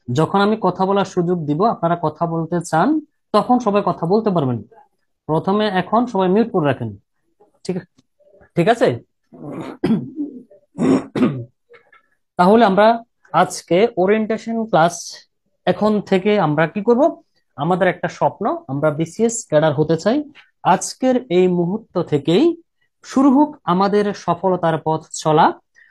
যখন আমি কথা বলার সুযোগ দিব, আপনারা কথা বলতে চান, তখন সবাই কথা বলতে পারবেন। প্রথমে এখন সবাই মিউট করে রাখেন। ঠিক ঠিক আছে। তাহলে আমরা আজকে ওরিয়েন্টেশন ক্লাস, এখন থেকে আমরা কি করব, আমাদের একটা স্বপ্ন, আমরা বিসিএস ক্যাডার হতে চাই। আজকের এই মুহূর্ত থেকেই শুরু হোক আমাদের সফলতার পথ চলা।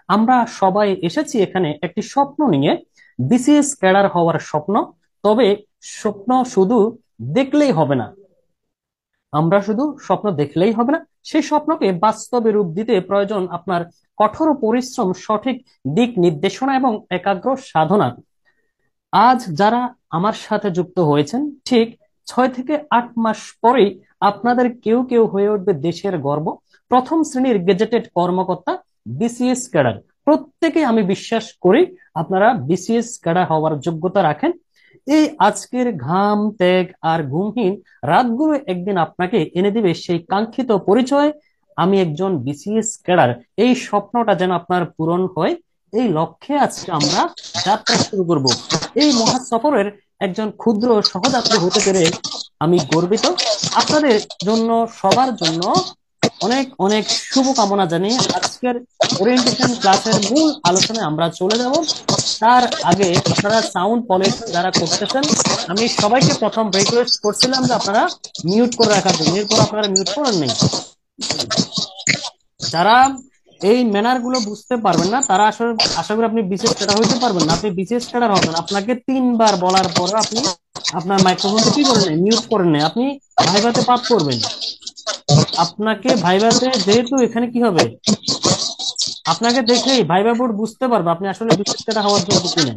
আমরা সবাই এসেছি এখানে একটি স্বপ্ন নিয়ে, বিসিএস ক্যাডার হওয়ার স্বপ্ন। তবে স্বপ্ন শুধু দেখলেই হবে না, আমরা শুধু স্বপ্ন দেখলেই হবে না, সেই স্বপ্নকে বাস্তবে রূপ দিতে প্রয়োজন আপনার কঠোর পরিশ্রম, সঠিক দিক নির্দেশনা এবং একাগ্র সাধনা। আজ যারা আমার সাথে যুক্ত হয়েছেন, ঠিক 6 থেকে 8 মাস পরেই আপনাদের কেউ কেউ হয়ে উঠবে দেশের গর্ব, প্রথম শ্রেণীর গেজেটেড কর্মকর্তা, বিসিএস ক্যাডার। প্রত্যেকে আমি বিশ্বাস করি আপনারা বিসিএস ক্যাডার হওয়ার যোগ্যতা রাখেন। এই আজকের ঘাম, ত্যাগ আর ঘুমহীন রাতগুলো একদিন আপনাকে এনে দিবে সেই কাঙ্ক্ষিত পরিচয়, আমি একজন বিসিএস ক্যাডার। এই স্বপ্নটা যেন আপনার পূরণ হয়, এই লক্ষ্যে আজকে আমরা যাত্রা শুরু করব। এই মহা সফরের একজন ক্ষুদ্র সহযাত্রী হতে পেরে আমি গর্বিত। আপনাদের জন্য, সবার জন্য অনেক অনেক শুভকামনা জানিয়ে আজকের ওরিয়েন্টেশন ক্লাসের মূল আলোচনায় আমরা চলে যাব। তার আগে আপনারা সাউন্ড পলিউশন যারা করতেছেন, আমি সবাইকে প্রথম রিকোয়েস্ট করছিলাম যে আপনারা মিউট করে রাখার জন্য, এরপর আপনারা মিউট করেন নেই। যারা এই ম্যানার গুলো বুঝতে পারবেন না, তারা আসলে আশা করি আপনি বিসিএস ক্যাডার হইতে পারবেন না। আপনি বিসিএস ক্যাডার হবেন, আপনাকে 3 বার বলার পর আপনি আপনার মাইক্রোফোনটা কি করেন নাই, মিউট করেন নাই, আপনি ভাইভাতে পাস করবেন। আপনাকে ভাইভাতে যেহেতু এখানে কি হবে, আপনাকে দেখেই ভাইবা বোর্ড বুঝতে পারবে আপনি আসলে বিসিএস ক্যাডার হওয়ার যোগ্য কিনা।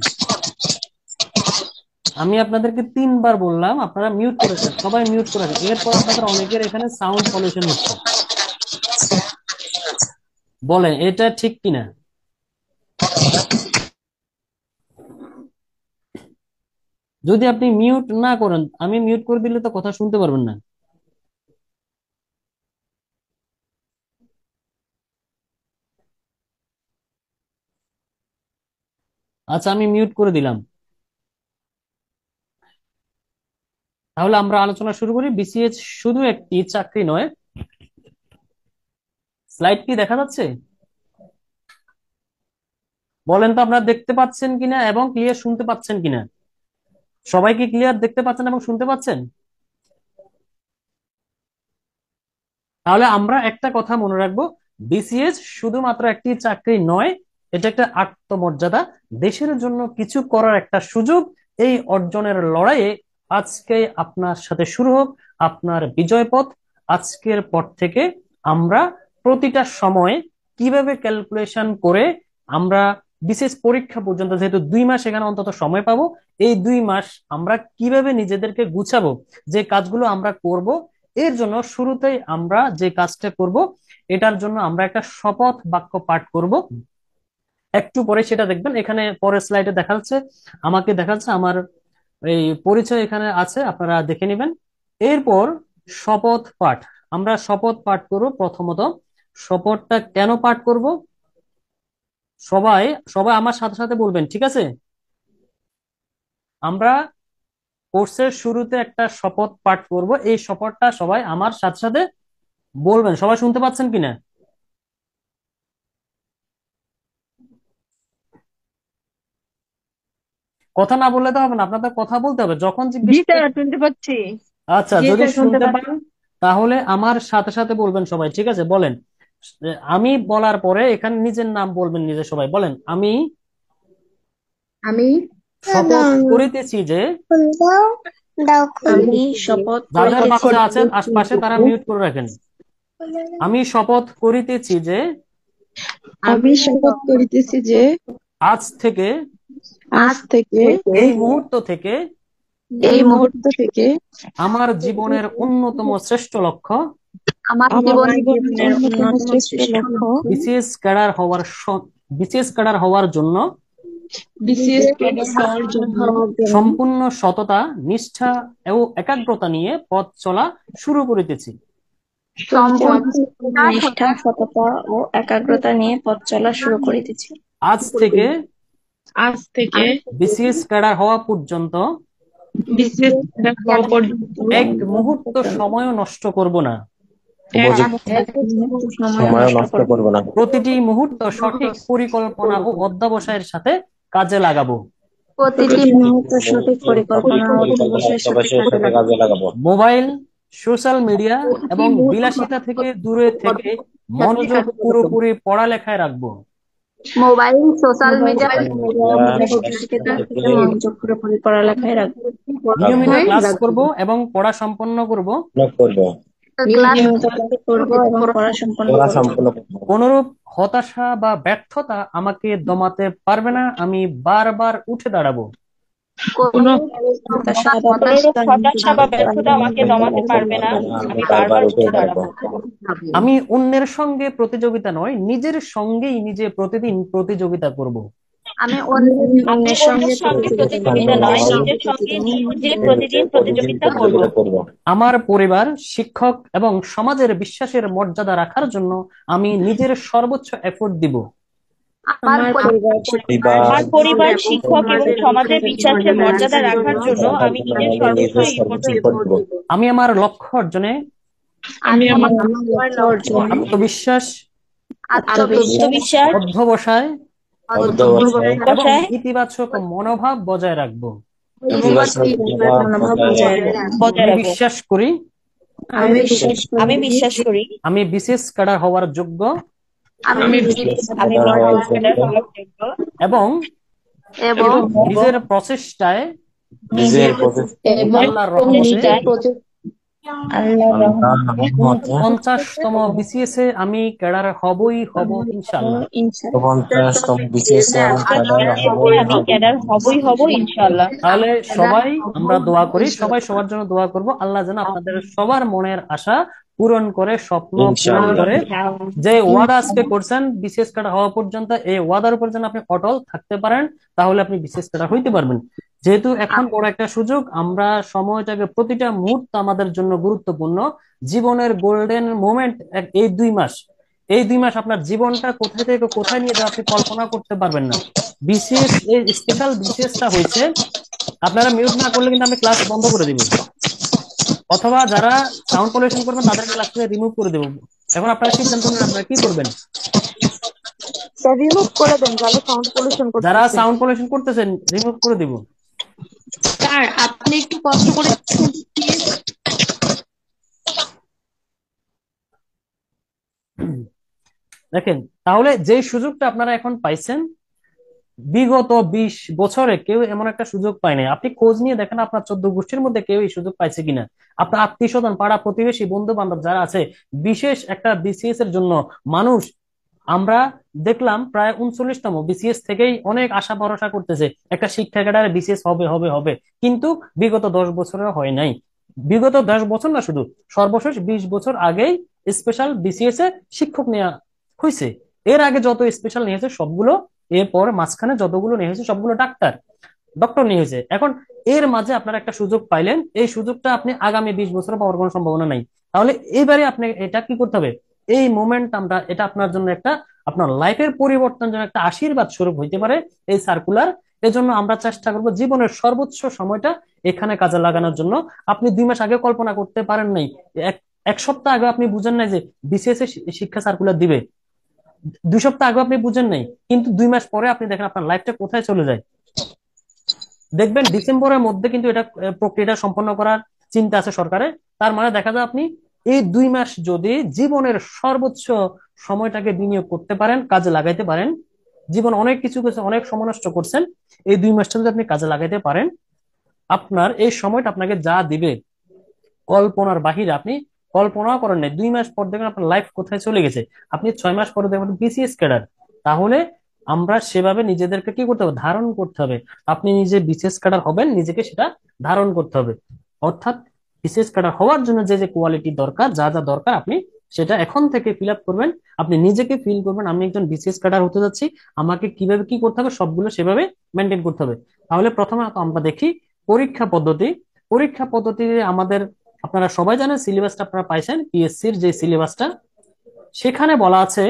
আমি আপনাদেরকে 3 বার বললাম, আপনারা মিউট করেছেন, সবাই মিউট করেছেন, এরপর আপনাদের অনেকের এখানে সাউন্ড পলিউশন হচ্ছে। বলেন এটা ঠিক কিনা। যদি আপনি মিউট না করেন, আমি মিউট করে দিলে তো কথা শুনতে পারবেন না। আচ্ছা, আমি মিউট করে দিলাম। তাহলে আমরা আলোচনা শুরু করি। বিসিএস শুধু একটি চাকরি নয়। স্লাইড কি দেখা যাচ্ছে? বলেন তো আপনারা দেখতে পাচ্ছেন কিনা এবং ক্লিয়ার শুনতে পাচ্ছেন কিনা। সবাই কি ক্লিয়ার দেখতে পাচ্ছেন এবং শুনতে পাচ্ছেন? তাহলে আমরা একটা কথা মনে রাখবো, বিসিএস শুধুমাত্র একটি চাকরি নয়, এটা একটা আত্মমর্যাদা, দেশের জন্য কিছু করার একটা সুযোগ। এই অর্জনের লড়াইয়ে আজকে আপনার সাথে শুরু হোক আপনার বিজয় পথ। আজকের পর থেকে আমরা প্রতিটা সময়ে কিভাবে ক্যালকুলেশন করে আমরা বিশেষ পরীক্ষা পর্যন্ত, যেহেতু 2 মাস এখানে অন্তত সময় পাবো, এই 2 মাস আমরা কিভাবে নিজেদেরকে গুছাবো, যে কাজগুলো আমরা করব, এর জন্য শুরুতেই আমরা যে কাজটা করব, এটার জন্য আমরা একটা শপথ বাক্য পাঠ করব। একটু পরে সেটা দেখবেন, এখানে পরের স্লাইডে দেখা যাচ্ছে, আমাকে দেখা যাচ্ছে আমার এই পরিচয় এখানে আছে, আপনারা দেখে নেবেন। এরপর শপথ পাঠ, আমরা শপথ পাঠ করব। প্রথমত শপথটা কেন পাঠ করব, সবাই সবাই আমার সাথে সাথে বলবেন, ঠিক আছে? আমরা কোর্সের শুরুতে একটা শপথ পাঠ করব, এই শপথটা সবাই আমার সাথে সাথে বলবেন। সবাই শুনতে পাচ্ছেন কিনা? কথা না বললে তো হবে না, আপনাদের কথা বলতে হবে যখন জি জিজ্ঞেস করে। স্যার, শুনতে পাচ্ছি। আচ্ছা, জি যদি স্যার, শুনতে শুনতে পাচ্ছি। পান তাহলে আমার সাথে সাথে বলবেন সবাই, ঠিক আছে? বলেন, আমি বলার পরে এখানে নিজের নাম বলবেন, নিজে সবাই বলেন, আমি আমি শপথ করিতেছি যে। আমি শপথ যাদের করিতেছি বাচ্চা আছেন আশপাশে তারা মিউট করে রাখেন। আমি শপথ করিতেছি যে আমি আমি শপথ করিতেছি যে আজ থেকে, আজ থেকে এই মুহূর্ত থেকে, এই মুহূর্ত থেকে আমার জীবনের অন্যতম শ্রেষ্ঠ লক্ষ্য আমার আমার জীবনের জীবনের জীবনের অন্যতম অন্যতম শ্রেষ্ঠ শ্রেষ্ঠ লক্ষ্য লক্ষ্য বিসিএস ক্যাডার হওয়ার বিসিএস ক্যাডার হওয়ার জন্য বিসিএস ক্যাডার হওয়ার জন্য হওয়ার জন্য সম্পূর্ণ সততা, নিষ্ঠা ও একাগ্রতা নিয়ে পথ চলা শুরু করিতেছি। সম্পূর্ণ নিষ্ঠা, সততা ও একাগ্রতা নিয়ে পথ চলা শুরু করিতেছি। আজ থেকে আজ থেকে বিসিএস ক্যাডার হওয়া পর্যন্ত বিসিএস ক্যাডার হওয়া পর্যন্ত এক মুহূর্ত সময়ও নষ্ট করব না। এক উপযুক্ত মুহূর্ত সময় সময়ও নষ্ট নষ্ট করব করব না। প্রতিটি মুহূর্ত সঠিক পরিকল্পনা ও অধ্যবসায়ের সাথে কাজে লাগাবো। প্রতিটি প্রতিটি মুহূর্ত সঠিক পরিকল্পনা ও অধ্যবসায়ের সাথে অধ্যবসায়ের কাজে সাথে লাগাবো। কাজে লাগাবো। মোবাইল, সোশ্যাল মিডিয়া এবং বিলাসিতা থেকে দূরে থেকে মনোযোগ পুরোপুরি পড়ালেখায় রাখবো। Mobile, social media mobile media থেকে মনোযোগ পুরোপুরি পড়ালেখায় রাখবো। নিয়মিত ক্লাস করব এবং পড়া সম্পন্ন করব। করব নিয়মিত ক্লাস করব এবং পড়া সম্পন্ন পড়া করব। সম্পূর্ণ করব। কোনরূপ হতাশা বা ব্যর্থতা আমাকে দমাতে পারবে না, আমি বারবার উঠে দাঁড়াবো। কোনো হতাশা হতাশা বা ব্যর্থতা আমাকে দমাতে পারবে না, আমি বারবার উঠে দাঁড়াবো। আমি অন্যের সঙ্গে প্রতিযোগিতা নয়, নিজের সঙ্গেই নিজে প্রতিদিন প্রতিযোগিতা করব। আমি আমি অন্যের সঙ্গে অন্যের সঙ্গে প্রতিযোগিতা নয়, নিজের সঙ্গে নিজে প্রতিদিন প্রতিযোগিতা করব। আমার পরিবার, শিক্ষক এবং সমাজের বিশ্বাসের মর্যাদা রাখার জন্য আমি নিজের সর্বোচ্চ এফোর্ট দিব। আমার আমার পরিবার, শিক্ষক এবং সমাজের বিশ্বাসের মর্যাদা রাখার জন্য আমি নিজের সর্বোচ্চ effort দেব। আমি আমার লক্ষ্য অর্জনে আমি আমার আত্মবিশ্বাস, আত্মবিশ্বাস, অধ্যবসায় অধ্যবসায় এবং ইতিবাচক মনোভাব বজায় রাখবো। বজায় আমি রাখবো। বিশ্বাস করি আমি বিশ্বাস করি আমি বিশেষ ক্যাডার হওয়ার যোগ্য আমি ক্যাডার হওয়ার যোগ্য এবং এবং নিজের প্রচেষ্টায় নিজের আল্লাহর রহমতে আল্লাহর রহমতে 50তম বিসিএস এ আমি ক্যাডার হবই হব ইনশাআল্লাহ। 50তম বিসিএস আমি ক্যাডার হব ইনশাআল্লাহ। তাহলে সবাই আমরা দোয়া করি, সবাই সবার জন্য দোয়া করব, আল্লাহ যেন আপনাদের সবার মনের আশা পূরণ করে, স্বপ্ন পূরণ করে। যে ওয়াদা আজকে করছেন বিসিএস ক্যাডার হওয়া পর্যন্ত, এই ওয়াদার উপর যেন আপনি অটল থাকতে পারেন, তাহলে আপনি বিসিএস ক্যাডার হইতে পারবেন। যেহেতু এখন বড় একটা সুযোগ, আমরা সময়টাকে, প্রতিটা মুহূর্ত আমাদের জন্য গুরুত্বপূর্ণ। জীবনের গোল্ডেন মোমেন্ট এই 2 মাস, এই 2 মাস আপনার জীবনটা কোথায় থেকে কোথায় নিয়ে যাবে আপনি কল্পনা করতে পারবেন না। বিসিএস, এই স্পেশাল বিসিএসটা হয়েছে, আপনারা মিউট না করলে কিন্তু আমি ক্লাস বন্ধ করে দিব, অথবা যারা সাউন্ড পলিউশন করবেন তাদের ক্লাস থেকে রিমুভ করে দেবো। এখন আপনারা সিদ্ধান্ত নেন আপনারা কি করবেন। রিমুভ করে দেন যারা সাউন্ড পলিউশন করতে। যারা সাউন্ড পলিউশন করতেছেন রিমুভ করে দিব। স্যার আপনি একটু কষ্ট করে দেখেন, তাহলে যে সুযোগটা আপনারা এখন পাইছেন, বিগত 20 বছরে কেউ এমন একটা সুযোগ পায় নাই। আপনি খোঁজ নিয়ে দেখেন আপনার 14 গোষ্ঠীর মধ্যে কেউ এই সুযোগ পাইছে কিনা। আপনার আত্মীয় স্বজন, পাড়া প্রতিবেশী, বন্ধু বান্ধব যারা আছে, বিশেষ একটা বিসিএস এর জন্য মানুষ, আমরা দেখলাম প্রায় 39তম বিসিএস থেকেই অনেক আশা ভরসা করতেছে একটা শিক্ষা ক্যাডারে বিসিএস হবে হবে হবে, কিন্তু বিগত 10 বছরে হয় নাই। বিগত 10 বছর না, শুধু সর্বশেষ 20 বছর আগেই স্পেশাল বিসিএস এ শিক্ষক নেওয়া হয়েছে। এর আগে যত স্পেশাল নিয়েছে সবগুলো, এরপর মাঝখানে যতগুলো নিয়ে হয়েছে সবগুলো ডক্টর নিয়ে হয়েছে। এখন এর মাঝে আপনারা একটা সুযোগ পাইলেন, এই সুযোগটা আপনি আগামী 20 বছর পাওয়ার কোনো সম্ভাবনা নাই। তাহলে এইবারে আপনি এটা কি করতে হবে, এই মোমেন্ট আমরা, এটা আপনার জন্য একটা, আপনার লাইফের পরিবর্তন যেন একটা আশীর্বাদ স্বরূপ হইতে পারে এই সার্কুলার। এজন্য আমরা চেষ্টা করব জীবনের সর্বোচ্চ সময়টা এখানে কাজে লাগানোর জন্য। আপনি 2 মাস আগে কল্পনা করতে পারেন নাই, এক এক সপ্তাহ আগে আপনি বুঝেন নাই যে বিসিএস এ শিক্ষা সার্কুলার দিবে, 2 সপ্তাহ আগে আপনি বুঝেন নাই, কিন্তু 2 মাস পরে আপনি দেখেন আপনার লাইফটা কোথায় চলে যায়। দেখবেন ডিসেম্বরের মধ্যে কিন্তু এটা প্রক্রিয়াটা সম্পন্ন করার চিন্তা আছে সরকারের। তার মানে দেখা যায় আপনি এই 2 মাস যদি জীবনের সর্বোচ্চ সময়টাকে বিনিয়োগ করতে পারেন, কাজে লাগাইতে পারেন, জীবন অনেক কিছু কিছু অনেক সময় নষ্ট করছেন, এই 2 মাসটা যদি আপনি কাজে লাগাইতে পারেন, আপনার এই সময়টা আপনাকে যা দিবে কল্পনার বাহিরে, আপনি কল্পনাও করেন নাই। 2 মাস পর দেখবেন আপনার লাইফ কোথায় চলে গেছে। আপনি 6 মাস পরে দেখবেন বিসিএস ক্যাডার। তাহলে আমরা সেভাবে নিজেদেরকে কি করতে হবে, ধারণ করতে হবে। আপনি নিজে বিসিএস ক্যাডার হবেন, নিজেকে সেটা ধারণ করতে হবে। অর্থাৎ বিসিএস ক্যাডার হওয়ার জন্য যে যে কোয়ালিটি দরকার, যা যা দরকার, আপনি সেটা এখন থেকে ফিল আপ করবেন। আপনি নিজেকে ফিল করবেন আমি একজন বিসিএস ক্যাডার হতে যাচ্ছি, আমাকে কিভাবে কি করতে হবে সবগুলো সেভাবে মেনটেন করতে হবে। তাহলে প্রথমে আমরা দেখি পরীক্ষা পদ্ধতি। পরীক্ষা পদ্ধতিতে আমাদের, আপনারা সবাই জানেন সিলেবাসটা আপনারা পাইছেন, পিএসসির যে সিলেবাসটা, সেখানে বলা আছে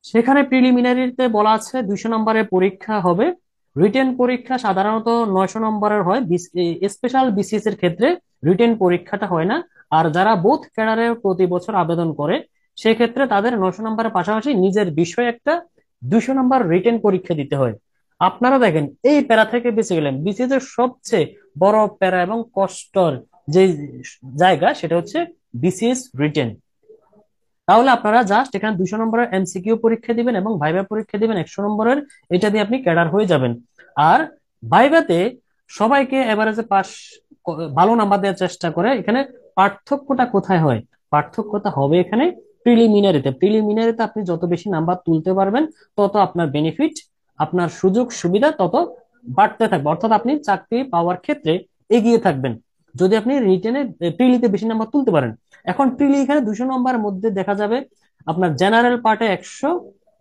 সেখানে প্রিলিমিনারিতে বলা আছে 200 নম্বরের পরীক্ষা হবে। রিটেন পরীক্ষা সাধারণত 900 নম্বরের হয়। স্পেশাল বিসিএস এর ক্ষেত্রে রিটেন পরীক্ষাটা হয় না। আর যারা বোথ ক্যাডারে প্রতি বছর আবেদন করে সেক্ষেত্রে তাদের 900 নম্বরের পাশাপাশি নিজের বিষয়ে একটা 200 নম্বর রিটেন পরীক্ষা দিতে হয়। আপনারা দেখেন এই প্যারা থেকে বেঁচে গেলেন। বিসিএস এর সবচেয়ে বড় প্যারা এবং কষ্টর যে জায়গা সেটা হচ্ছে বিসিএস রিটেন। তাহলে আপনারা জাস্ট এখানে 200 নম্বরের এমসিকিউ পরীক্ষা দিবেন এবং ভাইভা পরীক্ষা দিবেন 100 নম্বরের। এটা দিয়ে আপনি ক্যাডার হয়ে যাবেন। আর ভাইভাতে সবাইকে এভারেজে পাস ভালো নাম্বার দেওয়ার চেষ্টা করে। এখানে পার্থক্যটা কোথায় হয়? পার্থক্যটা হবে এখানে প্রিলিমিনারিতে। প্রিলিমিনারিতে আপনি যত বেশি নাম্বার তুলতে পারবেন তত আপনার বেনিফিট, আপনার সুযোগ সুবিধা তত বাড়তে থাকবে, অর্থাৎ আপনি চাকরি পাওয়ার ক্ষেত্রে এগিয়ে থাকবেন যদি আপনি রিটেনে প্রিলিতে বেশি নাম্বার তুলতে পারেন। এখন প্রিলি এখানে 200 নম্বরের মধ্যে দেখা যাবে আপনার জেনারেল পার্টে 100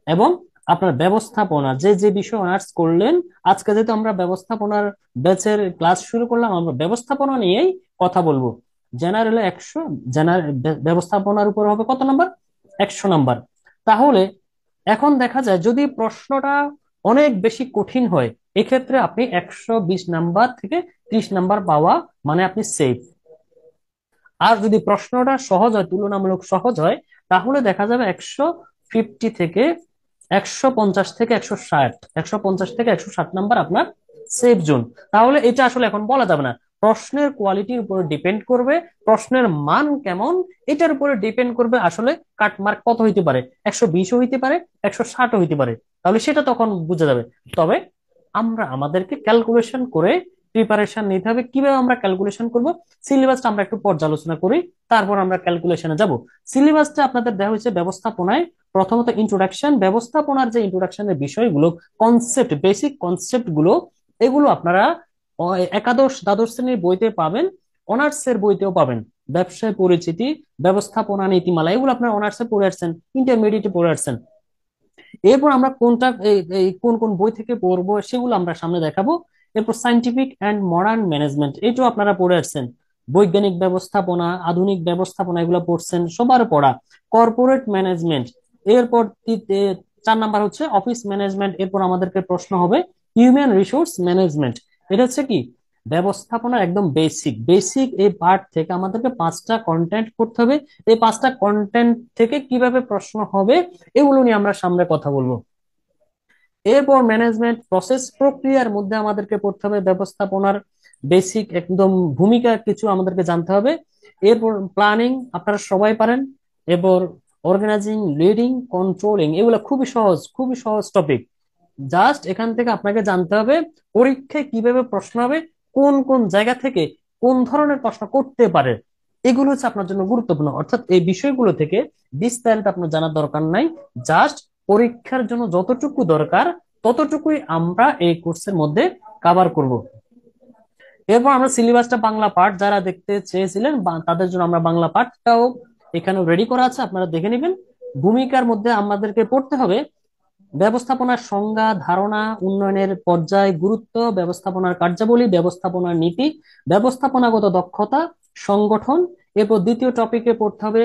এবং আপনার ব্যবস্থাপনা যে যে বিষয় অনার্স করলেন। আজকে যেহেতু আমরা ব্যবস্থাপনার ব্যাচের ক্লাস শুরু করলাম, আমরা ব্যবস্থাপনা নিয়েই কথা বলবো। জেনারেলে 100, জেনারেল ব্যবস্থাপনার উপর হবে কত নাম্বার? 100 নাম্বার। তাহলে এখন দেখা যায় যদি প্রশ্নটা অনেক বেশি কঠিন হয় এক্ষেত্রে আপনি 120 নাম্বার থেকে 30 নাম্বার পাওয়া মানে আপনি সেফ। আর যদি প্রশ্নটা সহজ হয়, তুলনামূলক সহজ হয়, তাহলে দেখা যাবে 150 থেকে 150 থেকে 160, 150 থেকে 160 নাম্বার আপনার সেফ জোন। তাহলে এটা আসলে এখন বলা যাবে না, প্রশ্নের কোয়ালিটির উপরে ডিপেন্ড করবে, প্রশ্নের মান কেমন এটার উপরে ডিপেন্ড করবে আসলে কাট মার্ক কত হইতে পারে, 120ও হইতে পারে, 160ও হইতে পারে। তাহলে সেটা তখন বোঝা যাবে। তবে আমরা আমাদেরকে ক্যালকুলেশন করে প্রিপারেশন নিতে হবে। কিভাবে আমরা ক্যালকুলেশন করব? সিলেবাসটা আমরা একটু পর্যালোচনা করি, তারপর আমরা ক্যালকুলেশনে যাব। সিলেবাসটা আপনাদের দেওয়া হয়েছে ব্যবস্থাপনায়। প্রথমত ইন্ট্রোডাকশন, ব্যবস্থাপনার যে ইন্ট্রোডাকশনের বিষয়গুলো, কনসেপ্ট, বেসিক কনসেপ্ট গুলো, এগুলো আপনারা একাদশ দ্বাদশ শ্রেণীর বইতে পাবেন, অনার্স এর বইতেও পাবেন। ব্যবসায় পরিচিতি, ব্যবস্থাপনা নীতিমালা, এগুলো আপনারা অনার্সে পড়ে আসছেন, ইন্টারমিডিয়েটে পড়ে আসছেন। এরপর আমরা কোনটা কোন কোন বই থেকে পড়বো সেগুলো আমরা সামনে দেখাবো। এরপর সায়েন্টিফিক অ্যান্ড মডার্ন ম্যানেজমেন্ট, এটাও আপনারা পড়ে আসছেন। বৈজ্ঞানিক ব্যবস্থাপনা, আধুনিক ব্যবস্থাপনা, এগুলো পড়ছেন, সবার পড়া। কর্পোরেট ম্যানেজমেন্ট, এরপর 4 নাম্বার হচ্ছে অফিস ম্যানেজমেন্ট। এরপর আমাদেরকে প্রশ্ন হবে হিউম্যান রিসোর্স ম্যানেজমেন্ট। এটা হচ্ছে কি ব্যবস্থাপনার একদম বেসিক বেসিক এই পার্ট থেকে আমাদেরকে 5টা কন্টেন্ট করতে হবে। এই 5টা কন্টেন্ট থেকে কিভাবে প্রশ্ন হবে এগুলো নিয়ে আমরা সামনে কথা বলবো। এরপর ম্যানেজমেন্ট প্রসেস, প্রক্রিয়ার মধ্যে আমাদেরকে পড়তে হবে ব্যবস্থাপনার বেসিক একদম ভূমিকা কিছু আমাদেরকে জানতে হবে। এরপর প্ল্যানিং, আপনারা সবাই পারেন। এরপর অর্গানাইজিং, লিডিং, কন্ট্রোলিং, এগুলো খুবই সহজ, খুবই সহজ টপিক। জাস্ট এখান থেকে আপনাকে জানতে হবে পরীক্ষায় কিভাবে প্রশ্ন হবে, কোন কোন জায়গা থেকে কোন ধরনের প্রশ্ন করতে পারে, এগুলো হচ্ছে আপনার জন্য গুরুত্বপূর্ণ। অর্থাৎ এই বিষয়গুলো থেকে বিস্তারিত আপনার জানার দরকার নাই, জাস্ট পরীক্ষার জন্য যতটুকু দরকার ততটুকুই আমরা এই কোর্সের মধ্যে কভার করব। এরপর আমরা সিলেবাসটা বাংলা পার্ট যারা দেখতে চেয়েছিলেন তাদের জন্য আমরা বাংলা পার্টটাও এখানে রেডি করা আছে, আপনারা দেখে নেবেন। ভূমিকার মধ্যে আমাদেরকে পড়তে হবে ব্যবস্থাপনার সংজ্ঞা, ধারণা, উন্নয়নের পর্যায়, গুরুত্ব, ব্যবস্থাপনার কার্যাবলী, ব্যবস্থাপনার নীতি, ব্যবস্থাপনাগত দক্ষতা, সংগঠন। এরপর দ্বিতীয় টপিকে পড়তে হবে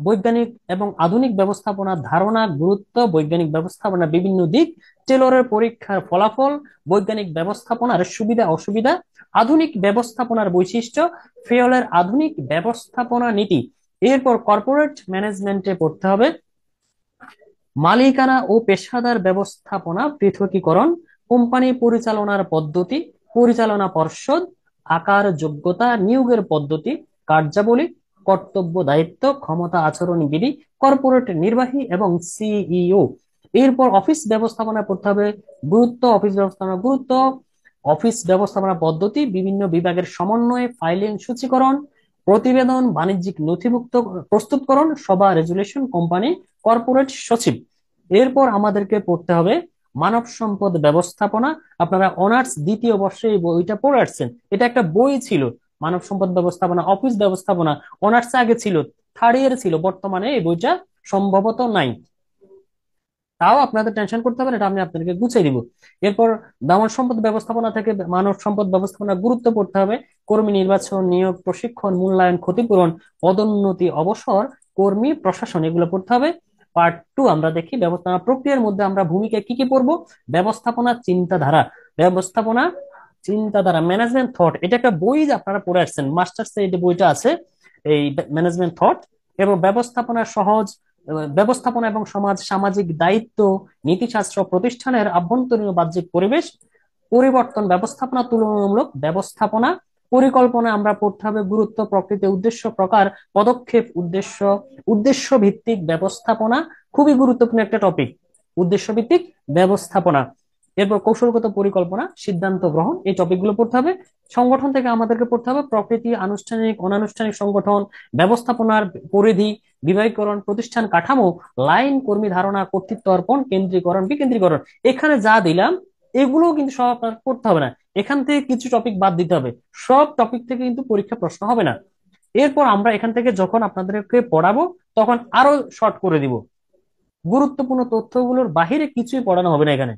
বৈজ্ঞানিক এবং আধুনিক ব্যবস্থাপনার ধারণা, গুরুত্ব, বৈজ্ঞানিক ব্যবস্থাপনার বিভিন্ন দিক, টেলরের পরীক্ষার ফলাফল, বৈজ্ঞানিক ব্যবস্থাপনার সুবিধা অসুবিধা, আধুনিক ব্যবস্থাপনার বৈশিষ্ট্য, ফেয়লের আধুনিক ব্যবস্থাপনা নীতি। এরপর কর্পোরেট ম্যানেজমেন্টে পড়তে হবে মালিকানা ও পেশাদার ব্যবস্থাপনা পৃথকীকরণ, কোম্পানি পরিচালনার পদ্ধতি, পরিচালনা পর্ষদ, আকার, যোগ্যতা, নিয়োগের পদ্ধতি, কার্যাবলী, কর্তব্য, দায়িত্ব, ক্ষমতা, আচরণ বিধি, কর্পোরেট নির্বাহী এবং সিইও। এরপর অফিস ব্যবস্থাপনা পড়তে হবে গুরুত্ব, অফিস ব্যবস্থাপনা গুরুত্ব, অফিস ব্যবস্থাপনা পদ্ধতি, বিভিন্ন বিভাগের সমন্বয়ে, ফাইলিং, সূচীকরণ, প্রতিবেদন, বাণিজ্যিক নথিভুক্ত প্রস্তুতকরণ, সভা, রেজুলেশন, কোম্পানি, কর্পোরেট সচিব। এরপর আমাদেরকে পড়তে হবে মানব সম্পদ ব্যবস্থাপনা। আপনারা অনার্স দ্বিতীয় বর্ষে এই বইটা পড়ে আসছেন, এটা একটা বই ছিল। মানব সম্পদ ব্যবস্থাপনা, অফিস ব্যবস্থাপনা অনার্স আগে ছিল, থার্ড ইয়ার ছিল, বর্তমানে এই বইটা সম্ভবত নাই। তাও আপনাদের টেনশন করতে হবে না, এটা আমি আপনাদেরকে গুছিয়ে দিব। এরপর মানব সম্পদ ব্যবস্থাপনা থেকে মানব সম্পদ ব্যবস্থাপনা গুরুত্ব পড়তে হবে কর্মী নির্বাচন, নিয়োগ, প্রশিক্ষণ, মূল্যায়ন, ক্ষতিপূরণ, পদোন্নতি, অবসর, কর্মী প্রশাসন, এগুলো পড়তে হবে। পার্ট 2 আমরা দেখি ব্যবস্থাপনা প্রক্রিয়ার মধ্যে আমরা ভূমিকা কি কি পড়বো। ব্যবস্থাপনা চিন্তাধারা, ব্যবস্থাপনা চিন্তাধারা, ম্যানেজমেন্ট থট, এটা একটা বই যে আপনারা পড়ে আসছেন, মাস্টার্স এই যে বইটা আছে, এই ম্যানেজমেন্ট থট। এবং ব্যবস্থাপনা সহজ, ব্যবস্থাপনা এবং সমাজ, সামাজিক দায়িত্ব, নীতিশাস্ত্র, প্রতিষ্ঠানের আভ্যন্তরীণ ও বাহ্যিক পরিবেশ পরিবর্তন, ব্যবস্থাপনা তুলনামূলক ব্যবস্থাপনা, পরিকল্পনা আমরা পড়তে হবে, গুরুত্ব, প্রকৃতি, উদ্দেশ্য, প্রকার, পদক্ষেপ, উদ্দেশ্য, উদ্দেশ্য ভিত্তিক ব্যবস্থাপনা, খুবই গুরুত্বপূর্ণ একটা টপিক, উদ্দেশ্য ভিত্তিক ব্যবস্থাপনা। এরপর কৌশলগত পরিকল্পনা, সিদ্ধান্ত গ্রহণ, এই টপিকগুলো পড়তে হবে। সংগঠন থেকে আমাদেরকে পড়তে হবে প্রকৃতি, আনুষ্ঠানিক অনানুষ্ঠানিক সংগঠন, ব্যবস্থাপনার পরিধি, বিভাগীকরণ, প্রতিষ্ঠান কাঠামো, লাইন কর্মী ধারণা, কর্তৃত্ব অর্পণ, কেন্দ্রীকরণ, বিকেন্দ্রীকরণ। এখানে যা দিলাম এগুলো কিন্তু সব আপনার পড়তে হবে না, এখান থেকে কিছু টপিক বাদ দিতে হবে, সব টপিক থেকে কিন্তু পরীক্ষা প্রশ্ন হবে না। এরপর আমরা এখান থেকে যখন আপনাদেরকে পড়াবো তখন আরো শর্ট করে দিব, গুরুত্বপূর্ণ তথ্যগুলোর বাহিরে কিছুই পড়ানো হবে না এখানে।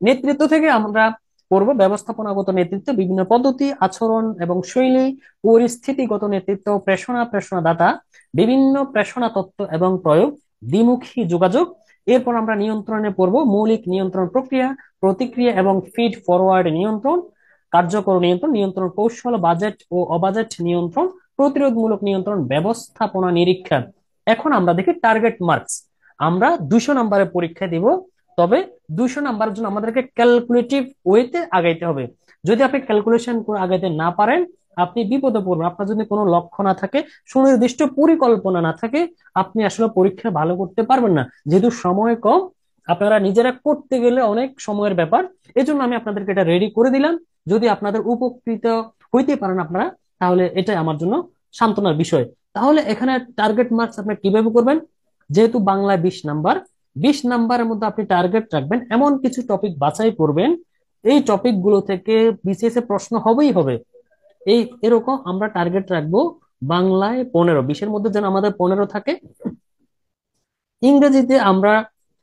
নেতৃত্ব থেকে আমরা পড়বো ব্যবস্থাপনাগত নেতৃত্ব, বিভিন্ন পদ্ধতি, আচরণ এবং শৈলী, পরিস্থিতিগত নেতৃত্ব, প্রেষণা, প্রেষণাদাতা, বিভিন্ন প্রেষণা তত্ত্ব এবং প্রয়োগ, দ্বিমুখী যোগাযোগ। এরপর আমরা নিয়ন্ত্রণে পড়বো মৌলিক নিয়ন্ত্রণ প্রক্রিয়া, প্রতিক্রিয়া এবং ফিড ফরওয়ার্ড নিয়ন্ত্রণ, কার্যকর নিয়ন্ত্রণ, নিয়ন্ত্রণ কৌশল, বাজেট ও অবাজেট নিয়ন্ত্রণ, প্রতিরোধমূলক নিয়ন্ত্রণ, ব্যবস্থাপনা নিরীক্ষা। এখন আমরা দেখি টার্গেট মার্কস। আমরা 200 নম্বরের পরীক্ষা দিব, তবে 200 নম্বরের জন্য আমাদেরকে ক্যালকুলেটিভ ওয়েতে আগাইতে হবে। যদি আপনি ক্যালকুলেশন করে আগাইতে না পারেন আপনি বিপদে পড়বেন। আপনার যদি কোনো লক্ষ্য না থাকে, সুনির্দিষ্ট পরিকল্পনা না থাকে, আপনি আসলে পরীক্ষা ভালো করতে পারবেন না। যেহেতু সময় কম, আপনারা নিজেরা করতে গেলে অনেক সময়ের ব্যাপার, এজন্য আমি আপনাদেরকে এটা রেডি করে দিলাম। যদি আপনাদের উপকৃত হইতে পারেন আপনারা, তাহলে এটাই আমার জন্য সান্ত্বনার বিষয়। তাহলে এখানে টার্গেট মার্কস আপনি কিভাবে করবেন, যেহেতু বাংলায় 20 নাম্বার, 20 নাম্বারের মধ্যে আপনি টার্গেট রাখবেন, এমন কিছু টপিক বাছাই করবেন, এই টপিক গুলো থেকে বিসিএস এ প্রশ্ন হবেই হবে। এই এরকম আমরা টার্গেট রাখবো। বাংলায় 15, 20-এর মধ্যে যেন আমাদের 15 থাকে। ইংরেজিতে আমরা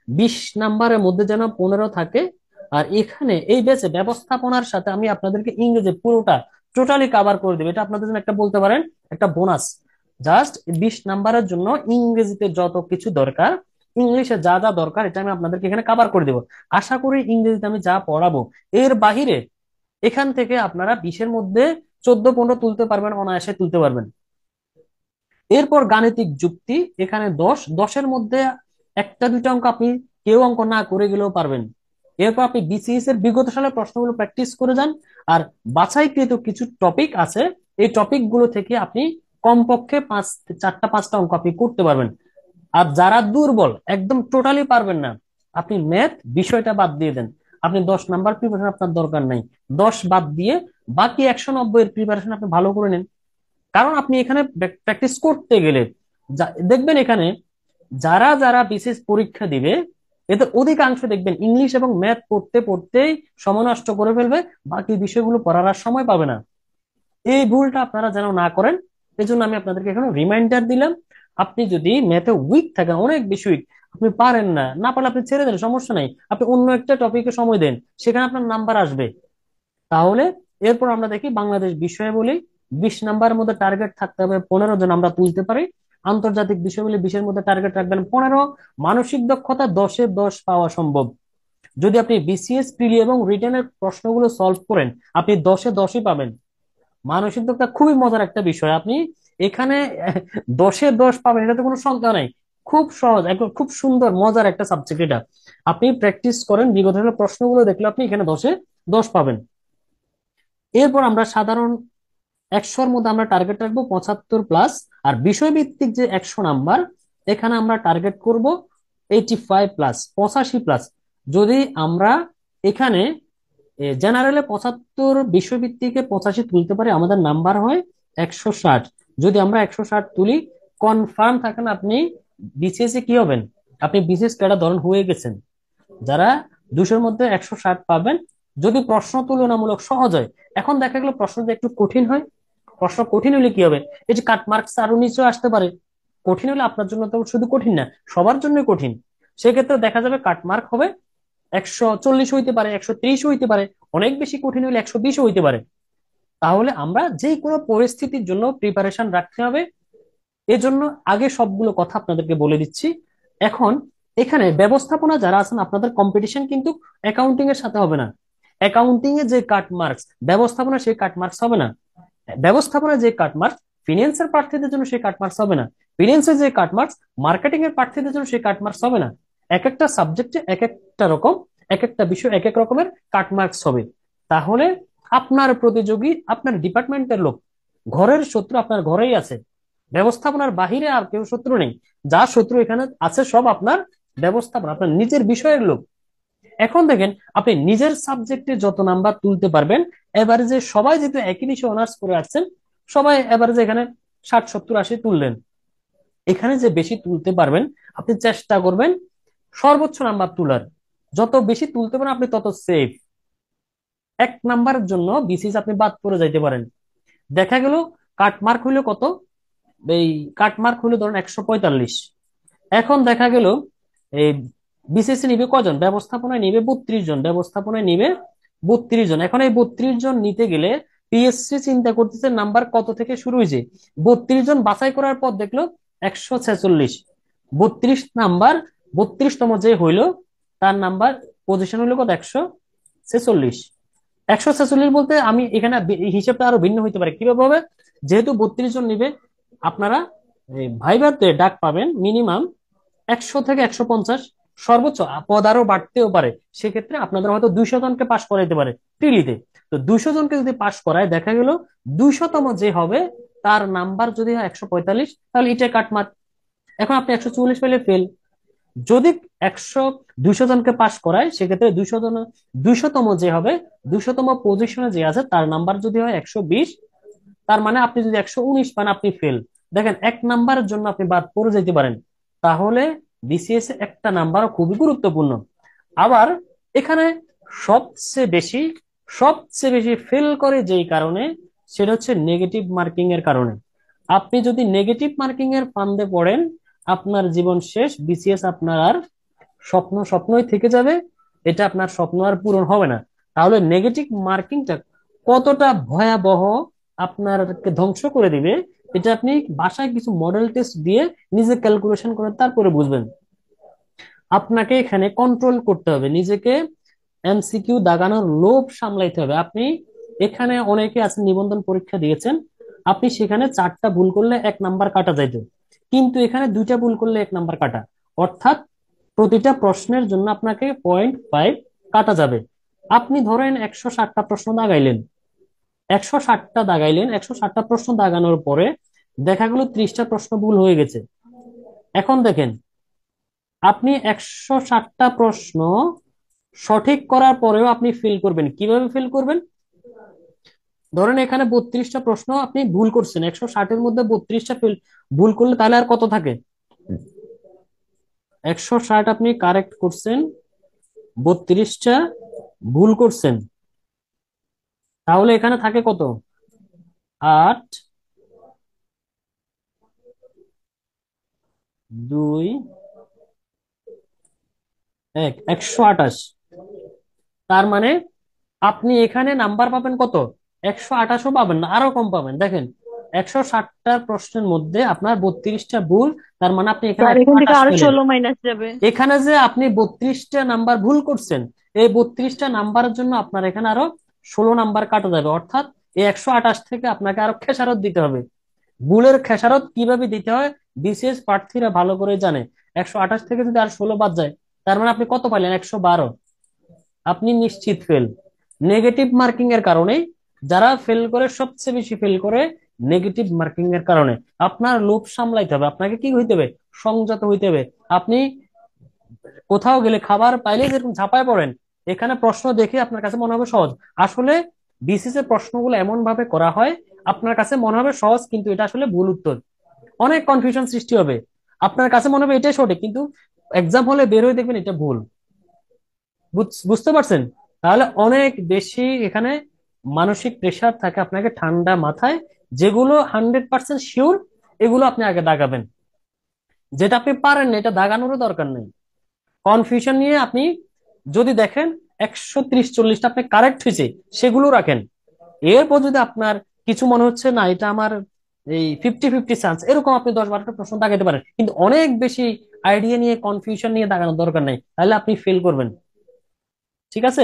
20 নাম্বারের মধ্যে যেন 15 থাকে। আর এখানে এই বেঁচে ব্যবস্থাপনার সাথে আমি আপনাদেরকে ইংরেজি পুরোটা টোটালি কভার করে দেবো, এটা আপনাদের জন্য একটা বলতে পারেন একটা বোনাস। জাস্ট 20 নাম্বারের জন্য ইংরেজিতে যত কিছু দরকার, ইংলিশে যা যা দরকার, এটা আমি আপনাদেরকে এখানে কভার করে দেবো। আশা করি ইংরেজিতে আমি যা পড়াবো এর বাহিরে এখান থেকে আপনারা 20-এর মধ্যে 14-15 তুলতে পারবেন, অনায়াসে তুলতে পারবেন। এরপর গাণিতিক যুক্তি, এখানে 10, 10-এর মধ্যে একটা দুইটা অঙ্ক আপনি কেউ অঙ্ক না করে গেলেও পারবেন। এরপর আপনি বিসিএস এর বিগত সালের প্রশ্নগুলো প্র্যাকটিস করে যান। আর বাছাইকৃত কিছু টপিক আছে, এই টপিক গুলো থেকে আপনি কমপক্ষে 4টা 5টা অঙ্ক আপনি করতে পারবেন। আর যারা দুর্বল, একদম টোটালি পারবেন না, আপনি ম্যাথ বিষয়টা বাদ দিয়ে দেন। আপনি 10 নাম্বার প্রিপারেশন আপনার দরকার নাই, 10 বাদ দিয়ে বাকি 190-এর প্রিপারেশন আপনি ভালো করে নেন। কারণ আপনি এখানে প্র্যাকটিস করতে গেলে দেখবেন এখানে যারা যারা বিশেষ পরীক্ষা দিবে এতে অধিকাংশ দেখবেন ইংলিশ এবং ম্যাথ পড়তে পড়তেই সময় নষ্ট করে ফেলবে, বাকি বিষয়গুলো পড়ার আর সময় পাবে না। এই ভুলটা আপনারা যেন না করেন, এজন্য আমি আপনাদেরকে এখানে রিমাইন্ডার দিলাম। আপনি যদি ম্যাথে উইক থাকেন, অনেক বেশি উইক, আপনি পারেন না, না পারলে আপনি ছেড়ে দেন, সমস্যা নাই, আপনি অন্য একটা টপিকে সময় দেন, সেখানে আপনার নাম্বার আসবে। তাহলে এরপর আমরা দেখি বাংলাদেশ বিষয়ে বলি, 20 নাম্বারের মধ্যে টার্গেট থাকতে হবে 15 জন আমরা তুলতে পারি। আন্তর্জাতিক বিষয় বলে 20-এর মধ্যে টার্গেট রাখবেন 15। মানসিক দক্ষতা 10-এ 10 পাওয়া সম্ভব। যদি আপনি বিসিএস প্রিলি এবং রিটেনের প্রশ্নগুলো সলভ করেন আপনি 10-এ 10ই পাবেন। মানসিক দক্ষতা খুবই মজার একটা বিষয়, আপনি এখানে 10-এ 10 পাবেন, এটাতে কোনো সন্দেহ নাই। খুব সহজ, একদম খুব সুন্দর মজার একটা সাবজেক্ট এটা। আপনি প্র্যাকটিস করেন, বিগত সালের প্রশ্নগুলো দেখলে আপনি এখানে 10-এ 10 পাবেন। এরপর আমরা সাধারণ 100-র মধ্যে আমরা টার্গেট রাখবো 75+। আর বিষয়ভিত্তিক যে 100 নাম্বার, এখানে আমরা টার্গেট করব 85+, 85+। যদি আমরা এখানে জেনারেলে 75, বিষয়ভিত্তিকে 85 তুলতে পারি, আমাদের নাম্বার হয় 160। যদি আমরা 160 তুলি, কনফার্ম থাকেন আপনি বিসিএস এ কি হবেন, আপনি বিসিএস ক্যাডার ধরন হয়ে গেছেন। যারা 200-র মধ্যে 160 পাবেন, যদি প্রশ্ন তুলনামূলক সহজ হয়। এখন দেখা গেল প্রশ্ন যে একটু কঠিন হয়, প্রশ্ন কঠিন হলে কি হবে, এই যে কাট মার্কস আরো নিচে আসতে পারে। কঠিন হলে আপনার জন্য তো শুধু কঠিন না, সবার জন্য কঠিন। সেক্ষেত্রে দেখা যাবে কাট মার্ক হবে 140 হইতে পারে, 130 হইতে পারে, অনেক বেশি কঠিন হলে 120 হইতে পারে। তাহলে আমরা যে কোনো পরিস্থিতির জন্য প্রিপারেশন রাখতে হবে। এজন্য আগে সবগুলো কথা আপনাদেরকে বলে দিচ্ছি। এখন এখানে ব্যবস্থাপনা যারা আছেন আপনাদের কম্পিটিশন কিন্তু অ্যাকাউন্টিং এর সাথে হবে না। অ্যাকাউন্টিং এ যে কাট মার্কস, ব্যবস্থাপনা সেই কাট মার্কস হবে না। ব্যবস্থাপনা যে কাট মার্কস ফিনান্সের প্রার্থীদের জন্য সেই কাট মার্কস হবে না। ফিনান্সের যে কাট মার্কস মার্কেটিং এর প্রার্থীদের জন্য সেই কাট মার্কস হবে না। এক একটা সাবজেক্টে এক একটা রকম, এক একটা বিষয় এক এক রকমের কাট মার্কস হবে। তাহলে আপনার প্রতিযোগী আপনার ডিপার্টমেন্টের লোক, ঘরের শত্রু আপনার ঘরেই আছে, ব্যবস্থাপনার বাহিরে আর কেউ শত্রু নেই। যা শত্রু এখানে আছে সব আপনার ব্যবস্থাপনা, আপনার নিজের বিষয়ের লোক। এখন দেখেন আপনি নিজের সাবজেক্টে যত নাম্বার তুলতে পারবেন, এভারেজে সবাই যেহেতু একই বিষয়ে অনার্স করে আসছেন, সবাই এভারেজে এখানে 60, 70, 80 তুললেন। এখানে যে বেশি তুলতে পারবেন আপনি চেষ্টা করবেন সর্বোচ্চ নাম্বার তোলার। যত বেশি তুলতে পারেন আপনি তত সেফ। 1 নাম্বারের জন্য বিসিএস আপনি বাদ পড়ে যাইতে পারেন। দেখা গেল কাটমার্ক হইলো কত, এই কাটমার্ক হইলো ধরেন 145। এখন দেখা গেল এই বিসিএসসি নিবে কজন, ব্যবস্থাপনায় নিবে 32 জন, ব্যবস্থাপনায় নিবে 32 জন। এখন এই 32 জন নিতে গেলে পিএসসি চিন্তা করতেছে নাম্বার কত থেকে শুরু হয়েছে। 32 জন বাছাই করার পর দেখলো 146। 32 নাম্বার, 32তম যে হইলো তার নাম্বার পজিশন হইলো কত, 146। 146 বলতে আমি এখানে হিসেবটা আরো ভিন্ন হইতে পারে। কিভাবে হবে, যেহেতু 32 জন নিবে, আপনারা ভাইভাতে ডাক পাবেন মিনিমাম 100 থেকে 150, সর্বোচ্চ পদ আরো বাড়তেও পারে। সেক্ষেত্রে আপনাদের হয়তো 200 জনকে পাশ করাইতে পারে প্রিলিতে। তো 200 জনকে যদি পাশ করায়, দেখা গেল 200তম যে হবে তার নাম্বার যদি হয় 145, তাহলে এটা কাটমার্ক। এখন আপনি 144 পেলে ফেল। যদি 200 জনকে পাশ করায়, সেক্ষেত্রে 200তম যে হবে, 200তম পজিশনে যে আছে তার নাম্বার যদি হয় 120, তার মানে আপনি যদি 119 পান আপনি ফেল। দেখেন 1 নাম্বারের জন্য আপনি বাদ পড়ে যেতে পারেন। তাহলে বিসিএস একটা নাম্বার খুবই গুরুত্বপূর্ণ। আবার এখানে সবচেয়ে বেশি ফেল করে যেই কারণে, সেটা হচ্ছে নেগেটিভ মার্কিং এর কারণে। আপনি যদি নেগেটিভ মার্কিং এর ফান্দে পড়েন, আপনার জীবন শেষ। বিসিএস আপনার আর স্বপ্নই থেকে যাবে। এটা আপনার স্বপ্ন আর পূরণ হবে না। তাহলে নেগেটিভ মার্কিংটা কতটা ভয়াবহ, আপনারকে ধ্বংস করে দিবে, এটা আপনি বাসায় কিছু মডেল টেস্ট দিয়ে নিজে ক্যালকুলেশন করে তারপরে বুঝবেন। আপনাকে এখানে কন্ট্রোল করতে হবে নিজেকে, এমসিকিউ দাগানোর লোভ সামলাইতে হবে। আপনি এখানে অনেকে আছেন নিবন্ধন পরীক্ষা দিয়েছেন, আপনি সেখানে 4টা ভুল করলে 1 নাম্বার কাটা যাইতো, কিন্তু এখানে 2টা ভুল করলে 1 নাম্বার কাটা। অর্থাৎ প্রতিটা প্রশ্নের জন্য আপনাকে 0.5 কাটা যাবে। আপনি ধরেন 160টা প্রশ্ন দাগাইলেন, 160টা প্রশ্ন দাগানোর পরে দেখা গেল 30টা প্রশ্ন ভুল হয়ে গেছে। এখন দেখেন আপনি 160টা প্রশ্ন সঠিক করার পরেও আপনি ফেল করবেন। কিভাবে ফেল করবেন, ধরেন এখানে 32টা প্রশ্ন আপনি ভুল করছেন, 160-এর মধ্যে 32টা ভুল করলে তাহলে আর কত থাকে, 160 আপনি কারেক্ট করছেন, 32টা ভুল করছেন, তাহলে এখানে থাকে কত, 8, 2, 1, 128। তার মানে আপনি এখানে নাম্বার পাবেন কত, 128ও পাবেন না, আরো কম পাবেন। দেখেন 160টা প্রশ্নের মধ্যে আপনার 32টা ভুল, তার মানে আপনি এখানে স্যার এখান থেকে 128 আরো পেলেন। 16 মাইনাস যাবে। এখানে যে আপনি 32টা নাম্বার ভুল করছেন, এই 32টা নাম্বারের জন্য আপনার এখানে আরো 16 নাম্বার কাটা যাবে। অর্থাৎ এই 128 থেকে আপনাকে আরো খেসারত দিতে হবে। ভুলের খেসারত কিভাবে দিতে হয় বিসিএস প্রার্থীরা ভালো করে জানে। 128 থেকে যদি আর 16 বাদ যায়, তার মানে আপনি কত পাইলেন, 112। আপনি নিশ্চিত ফেল। নেগেটিভ মার্কিং এর কারণে যারা ফেল করে, সবচেয়ে বেশি ফেল করে নেগেটিভ মার্কিং এর কারণে। আপনার লোভ সামলাইতে হবে, আপনাকে কি হইতে হবে, সংযত হইতে হবে। আপনি কোথাও গেলে খাবার পাইলে যেরকম ঝাঁপায় পড়েন, এখানে প্রশ্ন দেখে আপনার কাছে মনে হবে সহজ। আসলে বিসিএস এর প্রশ্নগুলো এমন ভাবে করা হয় আপনার কাছে মনে হবে সহজ, কিন্তু এটা আসলে ভুল উত্তর। অনেক কনফিউশন সৃষ্টি হবে, আপনার কাছে মনে হবে এটাই সঠিক, কিন্তু এক্সাম হলে বের হয়ে দেখবেন এটা ভুল। বুঝতে পারছেন? তাহলে অনেক বেশি এখানে মানসিক প্রেশার থাকে। আপনাকে ঠান্ডা মাথায় যেগুলো 100% শিওর, এগুলো আপনি আগে দাগাবেন। যেটা আপনি পারেন না, এটা দাগানোরও দরকার নেই। কনফিউশন নিয়ে আপনি যদি দেখেন 130-40টা আপনি কারেক্ট হয়েছে, সেগুলো রাখেন। এরপর যদি আপনার কিছু মনে হচ্ছে না এটা আমার এই 50-50 চান্স, এরকম আপনি 10-12টা প্রশ্ন দাগাইতে পারেন, কিন্তু অনেক বেশি আইডিয়া নিয়ে কনফিউশন নিয়ে দাগানোর দরকার নাই, তাহলে আপনি ফেল করবেন। ঠিক আছে,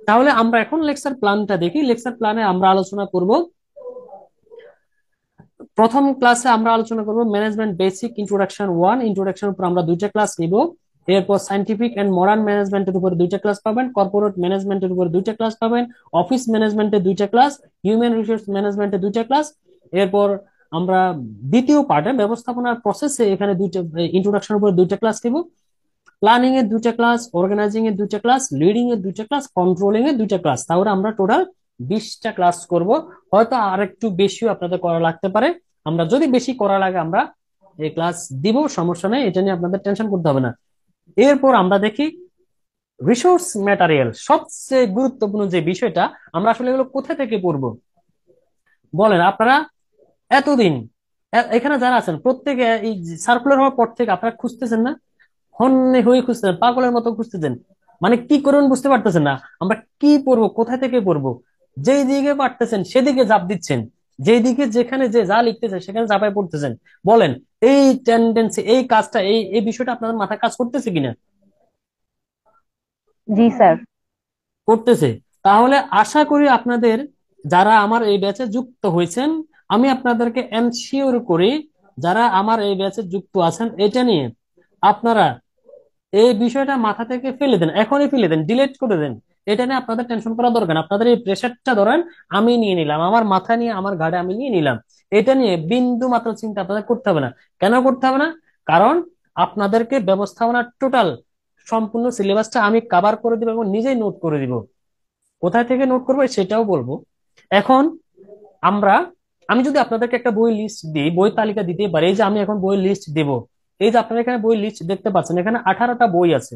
তাহলে আমরা এখন লেকচার প্ল্যানটা দেখি। লেকচার প্ল্যানে আমরা আলোচনা করব, প্রথম ক্লাসে আমরা আলোচনা করব ম্যানেজমেন্ট বেসিক ইন্ট্রোডাকশন 1। ইন্ট্রোডাকশন উপর আমরা 2টা ক্লাস নিব। এরপর সায়েন্টিফিক এন্ড মডার্ন ম্যানেজমেন্টের উপর 2টা ক্লাস পাবেন, কর্পোরেট ম্যানেজমেন্টের উপর 2টা ক্লাস পাবেন, অফিস ম্যানেজমেন্টের 2টা ক্লাস, হিউম্যান রিসোর্স ম্যানেজমেন্টের 2টা ক্লাস। এরপর আমরা দ্বিতীয় পার্টে ব্যবস্থাপনার প্রসেসে এখানে 2টা ইন্ট্রোডাকশন উপর 2টা ক্লাস নিব, প্ল্যানিং এর 2টা ক্লাস, অর্গানাইজিং এর 2টা ক্লাস, লিডিং এর 2টা ক্লাস, কন্ট্রোলিং এর 2টা ক্লাস। তাহলে আমরা টোটাল 20টা ক্লাস করব। হয়তো আর একটু বেশিও আপনাদের করা লাগতে পারে, আমরা যদি বেশি করা লাগে আমরা এই ক্লাস দিব, সমস্যা নেই, এটা নিয়ে আপনাদের টেনশন করতে হবে না। এরপর আমরা দেখি রিসোর্স ম্যাটেরিয়াল, সবচেয়ে গুরুত্বপূর্ণ যে বিষয়টা, আমরা আসলে এগুলো কোথা থেকে পড়বো বলেন আপনারা? এতদিন এখানে যারা আছেন প্রত্যেকে এই সার্কুলার হওয়ার পর থেকে আপনারা খুঁজতেছেন না, হন্যে হয়ে খুঁজতেছেন, পাগলের মতো খুঁজতেছেন, মানে কি করবেন বুঝতে পারতেছেন না, আমরা কি পড়বো, কোথা থেকে পড়বো। যেই দিকে পারতেছেন সেদিকে চাপ দিচ্ছেন, যেই দিকে যেখানে যে যা লিখতেছেন সেখানে চাপায় পড়তেছেন। বলেন এই টেন্ডেন্সি, এই কাজটা, এই এই বিষয়টা আপনাদের মাথায় কাজ করতেছে কিনা? জি স্যার। করতেছে। তাহলে আশা করি আপনাদের, যারা আমার এই ব্যাচে যুক্ত হয়েছেন, আমি আপনাদেরকে এনশিওর করি, যারা আমার এই ব্যাচে যুক্ত আছেন, এটা নিয়ে আপনারা এই বিষয়টা মাথা থেকে ফেলে দেন, এখনই ফেলে দেন, ডিলিট করে দেন। এটা নিয়ে আপনাদের টেনশন করা দরকার না। আপনাদের এই প্রেশারটা ধরেন আমি নিয়ে নিলাম, আমার মাথা নিয়ে আমার ঘাড়ে আমি নিয়ে নিলাম, এটা নিয়ে বিন্দু মাত্র চিন্তা আপনাদের করতে হবে না। কেন করতে হবে না? কারণ আপনাদেরকে ব্যবস্থাপনার টোটাল সম্পূর্ণ সিলেবাসটা আমি কভার করে দিব এবং নিজেই নোট করে দিব। কোথায় থেকে নোট করবো সেটাও বলবো। এখন আমরা, আমি যদি আপনাদেরকে একটা বই লিস্ট দিই, বই তালিকা দিতে পারি, এই যে আমি এখন বই লিস্ট দেব, এই যে আপনারা এখানে বই লিস্ট দেখতে পাচ্ছেন, এখানে 18টা বই আছে।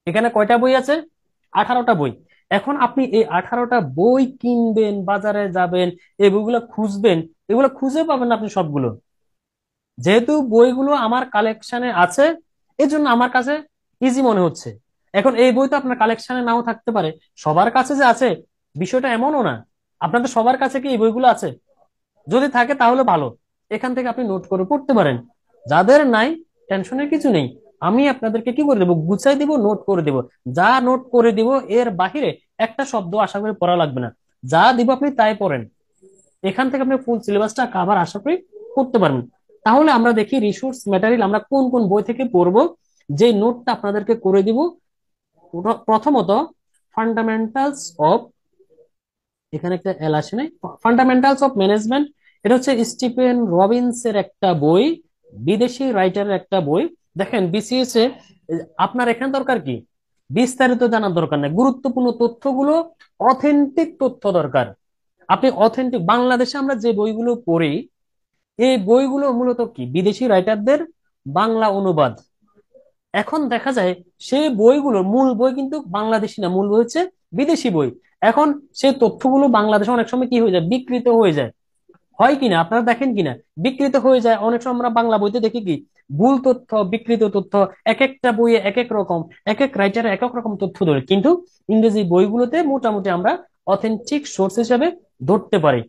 এখানে কয়টা বই আছে? 18টা বই। এখন আপনি এই 18টা বই কিনবেন, বাজারে যাবেন, এই বইগুলো খুঁজবেন, এগুলো খুঁজে পাবেন না আপনি সবগুলো। যেহেতু বইগুলো আমার কালেকশনে আছে, এজন্য আমার কাছে ইজি মনে হচ্ছে। এখন এই বই তো আপনার কালেকশনে নাও থাকতে পারে, সবার কাছে যে আছে বিষয়টা এমনও না। আপনাদের সবার কাছে কি এই বইগুলো আছে? যদি থাকে তাহলে ভালো, এখান থেকে আপনি নোট করে পড়তে পারেন। যাদের নাই, টেনশনের কিছু নেই, আমি আপনাদেরকে কি করে দেবো, গুছাই দিব, নোট করে দিব। যা নোট করে দিব এর বাহিরে একটা শব্দ আশা করি পড়া লাগবে না, যা দিব আপনি তাই পড়েন। এখান থেকে আপনি ফুল সিলেবাসটা কভার আশা করি করতে পারবেন। তাহলে আমরা দেখি রিসোর্স ম্যাটেরিয়াল আমরা কোন কোন বই থেকে পড়বো, যে নোটটা আপনাদেরকে করে দিব। প্রথমত ফান্ডামেন্টালস অফ, এখানে একটা এল আসে নাই, ফান্ডামেন্টালস অফ ম্যানেজমেন্ট, এটা হচ্ছে স্টিফেন রবিনস এর একটা বই, বিদেশি রাইটারের একটা বই। দেখেন বিসিএস এ আপনার এখানে দরকার কি, বিস্তারিত জানার দরকার নেই, গুরুত্বপূর্ণ তথ্যগুলো, অথেন্টিক তথ্য দরকার। আপনি অথেন্টিক, বাংলাদেশে আমরা যে বইগুলো পড়ি, এই বইগুলো মূলত কি বিদেশি রাইটারদের বাংলা অনুবাদ। এখন দেখা যায় সেই বইগুলোর মূল বই কিন্তু বাংলাদেশি না, মূল বই হচ্ছে বিদেশি বই। এখন সেই তথ্যগুলো বাংলাদেশে অনেক সময় কি হয়ে যায়, বিকৃত হয়ে যায়, হয় কিনা আপনারা দেখেন কিনা, বিকৃত হয়ে যায়। অনেক সময় আমরা বাংলা বইতে দেখি কি ভুল তথ্য, বিকৃত তথ্য, এক একটা বইয়ে এক এক রকম, এক এক রাইটারে এক এক রকম তথ্য ধরে, কিন্তু ইংরেজি বইগুলোতে মোটামুটি আমরা অথেন্টিক সোর্স হিসেবে ধরতে পারি।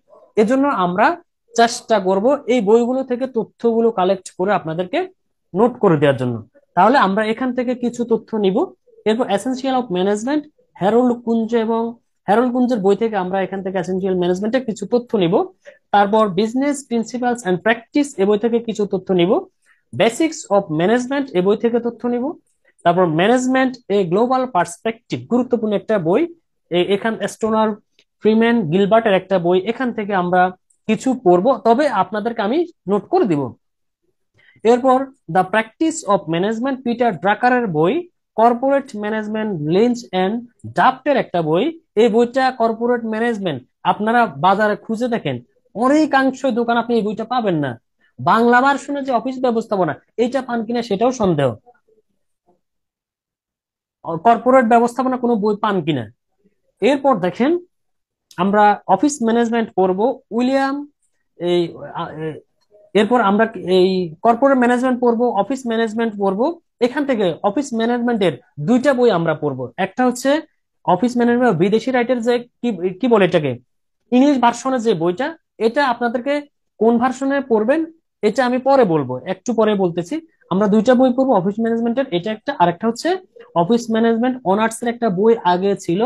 এজন্য আমরা চেষ্টা করব এই বইগুলো থেকে তথ্যগুলো কালেক্ট করে আপনাদেরকে নোট করে দেওয়ার জন্য। তাহলে আমরা এখান থেকে কিছু তথ্য নিব। এরপর এসেনশিয়াল অফ ম্যানেজমেন্ট, হ্যারোল্ড কুঞ্জ এবং হ্যারোল্ড কুঞ্জের বই থেকে আমরা এখান থেকে এসেনশিয়াল ম্যানেজমেন্টের কিছু তথ্য নিব। তারপর বিজনেস প্রিন্সিপালস এন্ড প্র্যাকটিস এ বই থেকে কিছু তথ্য নিব। বেসিক্স অফ ম্যানেজমেন্ট এ বই থেকে তথ্য নিব। তারপর ম্যানেজমেন্ট এ গ্লোবাল পার্সপেক্টিভ, গুরুত্বপূর্ণ একটা বই, এখান স্টোনার ফ্রিম্যান গিলবার্টের একটা বই, এখান থেকে আমরা কিছু পড়বো, তবে আপনাদেরকে আমি নোট করে দিব। এরপর the practice of management, Peter ড্রাকারের বই। কর্পোরেট ম্যানেজমেন্ট, লিঞ্চ এন্ড ডাফটের একটা বই, এই বইটা কর্পোরেট ম্যানেজমেন্ট, আপনারা বাজারে খুঁজে দেখেন অনেকাংশ দোকান আপনি এই বইটা পাবেন না। বাংলা ভার্সনে যে অফিস ব্যবস্থাপনা, এইটা পান কিনা সেটাও সন্দেহ, কর্পোরেট ব্যবস্থাপনা কোনো বই পান কিনা। এরপর দেখেন আমরা অফিস ম্যানেজমেন্ট পড়ব, উইলিয়াম এই এরপর আমরা এই কর্পোরেট ম্যানেজমেন্ট পড়বো, অফিস ম্যানেজমেন্ট পড়বো। এখান থেকে অফিস ম্যানেজমেন্টের 2টা বই আমরা পড়বো, একটা হচ্ছে অফিস ম্যানেজমেন্ট বিদেশি রাইটার যে কি কি বলে এটাকে, ইংলিশ ভার্সনের যে বইটা, এটা আপনাদেরকে কোন ভার্সনে পড়বেন এটা আমি পরে বলবো, একটু পরে বলতেছি। আমরা দুইটা বই পড়বো অফিস ম্যানেজমেন্টের, এটা একটা, আরেকটা হচ্ছে অফিস ম্যানেজমেন্ট অনার্স এর একটা বই আগে ছিল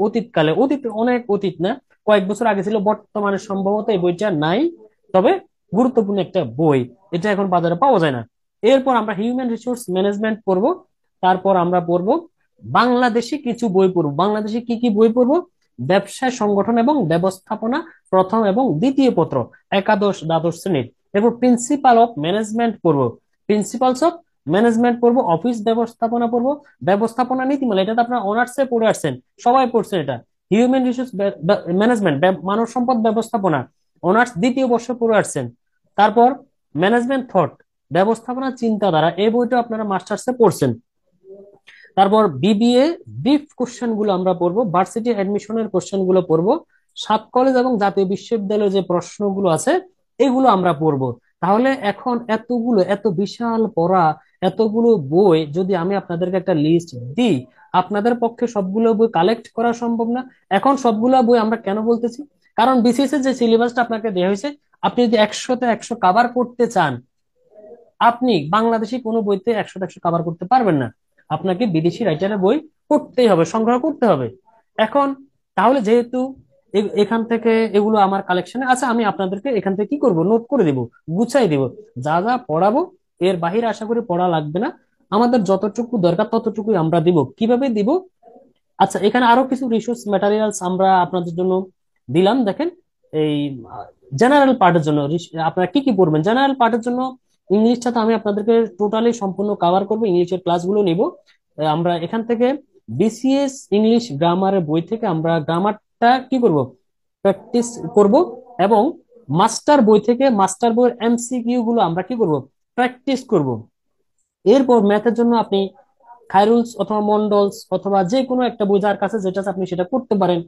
অতীতকালে, অতীত অনেক অতীত না, কয়েক বছর আগে ছিল, বর্তমানে সম্ভবত এই বইটা নাই, তবে গুরুত্বপূর্ণ একটা বই, এটা এখন বাজারে পাওয়া যায় না। এরপর আমরা হিউম্যান রিসোর্স ম্যানেজমেন্ট পড়বো। তারপর আমরা পড়বো বাংলাদেশি কিছু বই পড়বো। বাংলাদেশি কি কি বই পড়বো? ব্যবসায় সংগঠন এবং ব্যবস্থাপনা প্রথম এবং দ্বিতীয় পত্র, একাদশ দ্বাদশ শ্রেণীর। এরপর প্রিন্সিপাল অফ ম্যানেজমেন্ট পড়বো, প্রিন্সিপালস অফ ম্যানেজমেন্ট পড়বো, অফিস ব্যবস্থাপনা পড়বো, ব্যবস্থাপনা নীতিমালা, এটা তো আপনার অনার্সে পড়ে আসছেন, সবাই পড়ছেন এটা। হিউম্যান রিসোর্স ম্যানেজমেন্ট, মানব সম্পদ ব্যবস্থাপনা, অনার্স দ্বিতীয় বর্ষে পড়ে আসছেন। তারপর ম্যানেজমেন্ট থট, ব্যবস্থাপনা চিন্তাধারা, এই বইটা আপনারা মাস্টার্সে পড়ছেন। তারপর বিবিএ ব্রিফ কোশ্চেন গুলো আমরা পড়বো, ভার্সিটি অ্যাডমিশনের কোশ্চেন গুলো পড়বো, সাত কলেজ এবং জাতীয় বিশ্ববিদ্যালয়ের যে প্রশ্নগুলো আছে এগুলো আমরা পড়বো। তাহলে এখন এতগুলো, এত বিশাল পড়া, এতগুলো বই যদি আমি আপনাদেরকে একটা লিস্ট দিই, আপনাদের পক্ষে সবগুলো বই কালেক্ট করা সম্ভব না। এখন সবগুলো বই আমরা কেন বলতেছি, কারণ বিসিএস এর যে সিলেবাসটা আপনাকে দেওয়া হয়েছে, আপনি যদি 100-তে 100 কাভার করতে চান, আপনি বাংলাদেশি কোনো বইতে 100-তে 100 কাভার করতে পারবেন না, আপনাকে বিদেশি রাইটারের বই পড়তেই হবে, সংগ্রহ করতে হবে। এখন তাহলে যেহেতু এখান থেকে এগুলো আমার কালেকশনে আছে, আমি আপনাদেরকে এখান থেকে কি করব, নোট করে দিব, গুছাই দিব, যা যা পড়াবো এর বাহিরে আশা করি পড়া লাগবে না, আমাদের যতটুকু দরকার ততটুকুই আমরা দিব। কিভাবে দিব? আচ্ছা, এখানে আরো কিছু রিসোর্স ম্যাটেরিয়ালস আমরা আপনাদের জন্য দিলাম, দেখেন। এই জেনারেল পার্টের জন্য আপনারা কি কি পড়বেন, জেনারেল পার্টের জন্য ইংলিশটা তো আমি আপনাদেরকে টোটালি সম্পূর্ণ কভার করবো, ইংলিশের ক্লাসগুলো নিব। আমরা এখান থেকে বিসিএস ইংলিশ গ্রামারের বই থেকে আমরা গ্রামারটা কি করব, প্র্যাকটিস করব, এবং মাস্টার বই থেকে মাস্টার বইয়ের এমসিকিউ গুলো আমরা কি করব, প্র্যাকটিস করব। এরপর ম্যাথের জন্য আপনি খায়রুলস অথবা মন্ডলস অথবা যে কোনো একটা বই যার কাছে যেটা আছে আপনি সেটা করতে পারেন।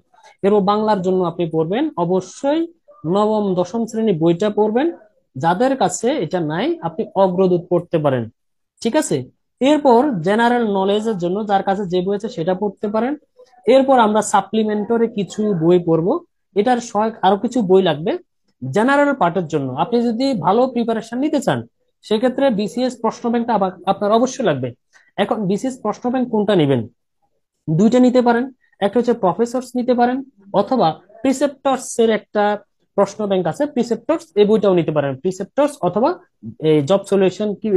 এরপর বাংলার জন্য আপনি পড়বেন অবশ্যই নবম দশম শ্রেণী বইটা পড়বেন, যাদের কাছে এটা নাই আপনি অগ্রদূত পড়তে পারেন, ঠিক আছে। এরপর জেনারেল নলেজের জন্য যার কাছে যে বই আছে সেটা পড়তে পারেন। এরপর আমরা সাপ্লিমেন্টারি কিছু বই পড়বো, এটার সহায়ক আরো কিছু বই লাগবে জেনারেল পার্টের জন্য। আপনি যদি ভালো প্রিপারেশন নিতে চান সেক্ষেত্রে বিসিএস প্রশ্ন ব্যাংকটা আপনার অবশ্যই লাগবে। এখন বিসিএস প্রশ্ন ব্যাংক কোনটা নেবেন? দুইটা নিতে পারেন, একটা হচ্ছে প্রফেসরস নিতে পারেন, অথবা প্রিসেপ্টরস এর একটা প্রশ্ন ব্যাংক আছে, প্রিসেপ্টরস, এই বইটাও নিতে পারেন, প্রিসেপ্টরস অথবা এই জব সলিউশন কি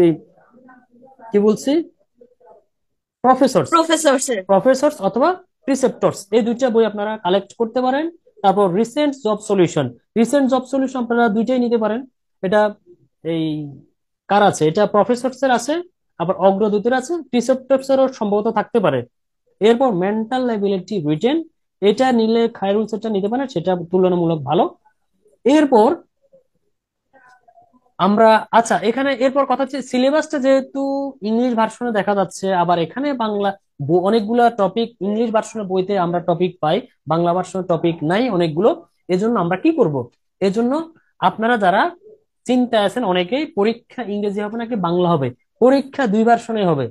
কি বলছি, প্রফেসরস, প্রফেসর স্যার। প্রফেসরস অথবা প্রিসেপ্টরস, এই দুইটা বই আপনারা কালেক্ট করতে পারেন। তারপর recent job solution, recent job solution আপনারা দুইটাই নিতে পারেন। এটা এই কার আছে, এটা প্রফেসরস এর আছে, আবার অগ্রদূতের আছে, প্রিসেপ্টরস এরও সম্ভবত থাকতে পারে। এরপর মেন্টাল লাইবিলিটি রিটেন, এটা নিলে খায়রুল সেটা নিতে পারেন, সেটা তুলনামূলক ভালো। এরপর আমরা, আচ্ছা এখানে এরপর কথা হচ্ছে সিলেবাসটা যেহেতু ইংলিশ ভার্সনে দেখা যাচ্ছে, আবার এখানে বাংলা অনেকগুলো টপিক ইংলিশ ভার্সনের বইতে আমরা টপিক পাই, বাংলা ভার্সনের টপিক নাই অনেকগুলো। এজন্য আমরা কি করব, এজন্য আপনারা যারা চিন্তায় আছেন অনেকেই পরীক্ষা ইংরেজি হবে নাকি বাংলা হবে, পরীক্ষা দুই ভার্সনে হবে।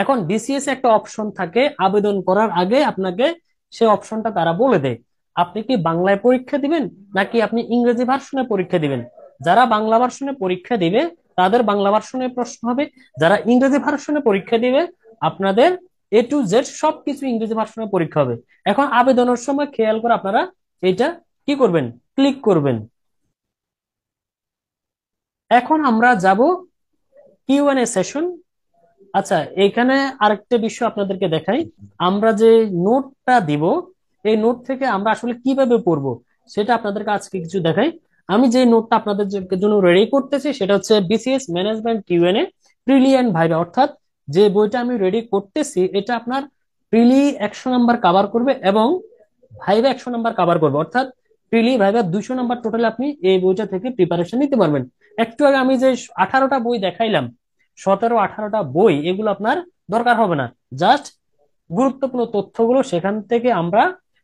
এখন বিসিএস একটা অপশন থাকে, আবেদন করার আগে আপনাকে সে অপশনটা তারা বলে দেয়, আপনি কি বাংলায় পরীক্ষা দিবেন নাকি আপনি ইংরেজি ভার্সনে পরীক্ষা দিবেন। যারা বাংলা ভার্সনে পরীক্ষা দিবে তাদের বাংলা ভার্সনে প্রশ্ন হবে, যারা ইংরেজি ভার্সনে পরীক্ষা দিবে আপনাদের A to Z সবকিছু ইংরেজি ভার্সনে পরীক্ষা হবে। এখন আবেদনের সময় খেয়াল করে আপনারা এটা কি করবেন, ক্লিক করবেন। এখন আমরা যাব কিউএনএ সেশন। আচ্ছা, এখানে আরেকটা বিষয় আপনাদেরকে দেখাই, আমরা যে নোটটা দিব এই নোট থেকে আমরা আসলে কিভাবে পড়বো সেটা আপনাদেরকে আজকে কিছু দেখাই। আমি যে নোটটা আপনাদের জন্য রেডি করতেছি সেটা হচ্ছে BCS management Q N A preli and viva, অর্থাৎ যে বইটা আমি রেডি করতেছি এটা আপনার প্রিলি 100 নাম্বার কাভার করবে এবং ভাইভা 100 নাম্বার কাভার করবে, অর্থাৎ প্রিলি ভাইভা 200 নাম্বার টোটাল আপনি এই বইটা থেকে প্রিপারেশন নিতে পারবেন। একটু আগে আমি যে 18টা বই দেখাইলাম, 17-18টা বই, এগুলো আপনার দরকার হবে না, জাস্ট গুরুত্বপূর্ণ তথ্যগুলো সেখান থেকে আমরা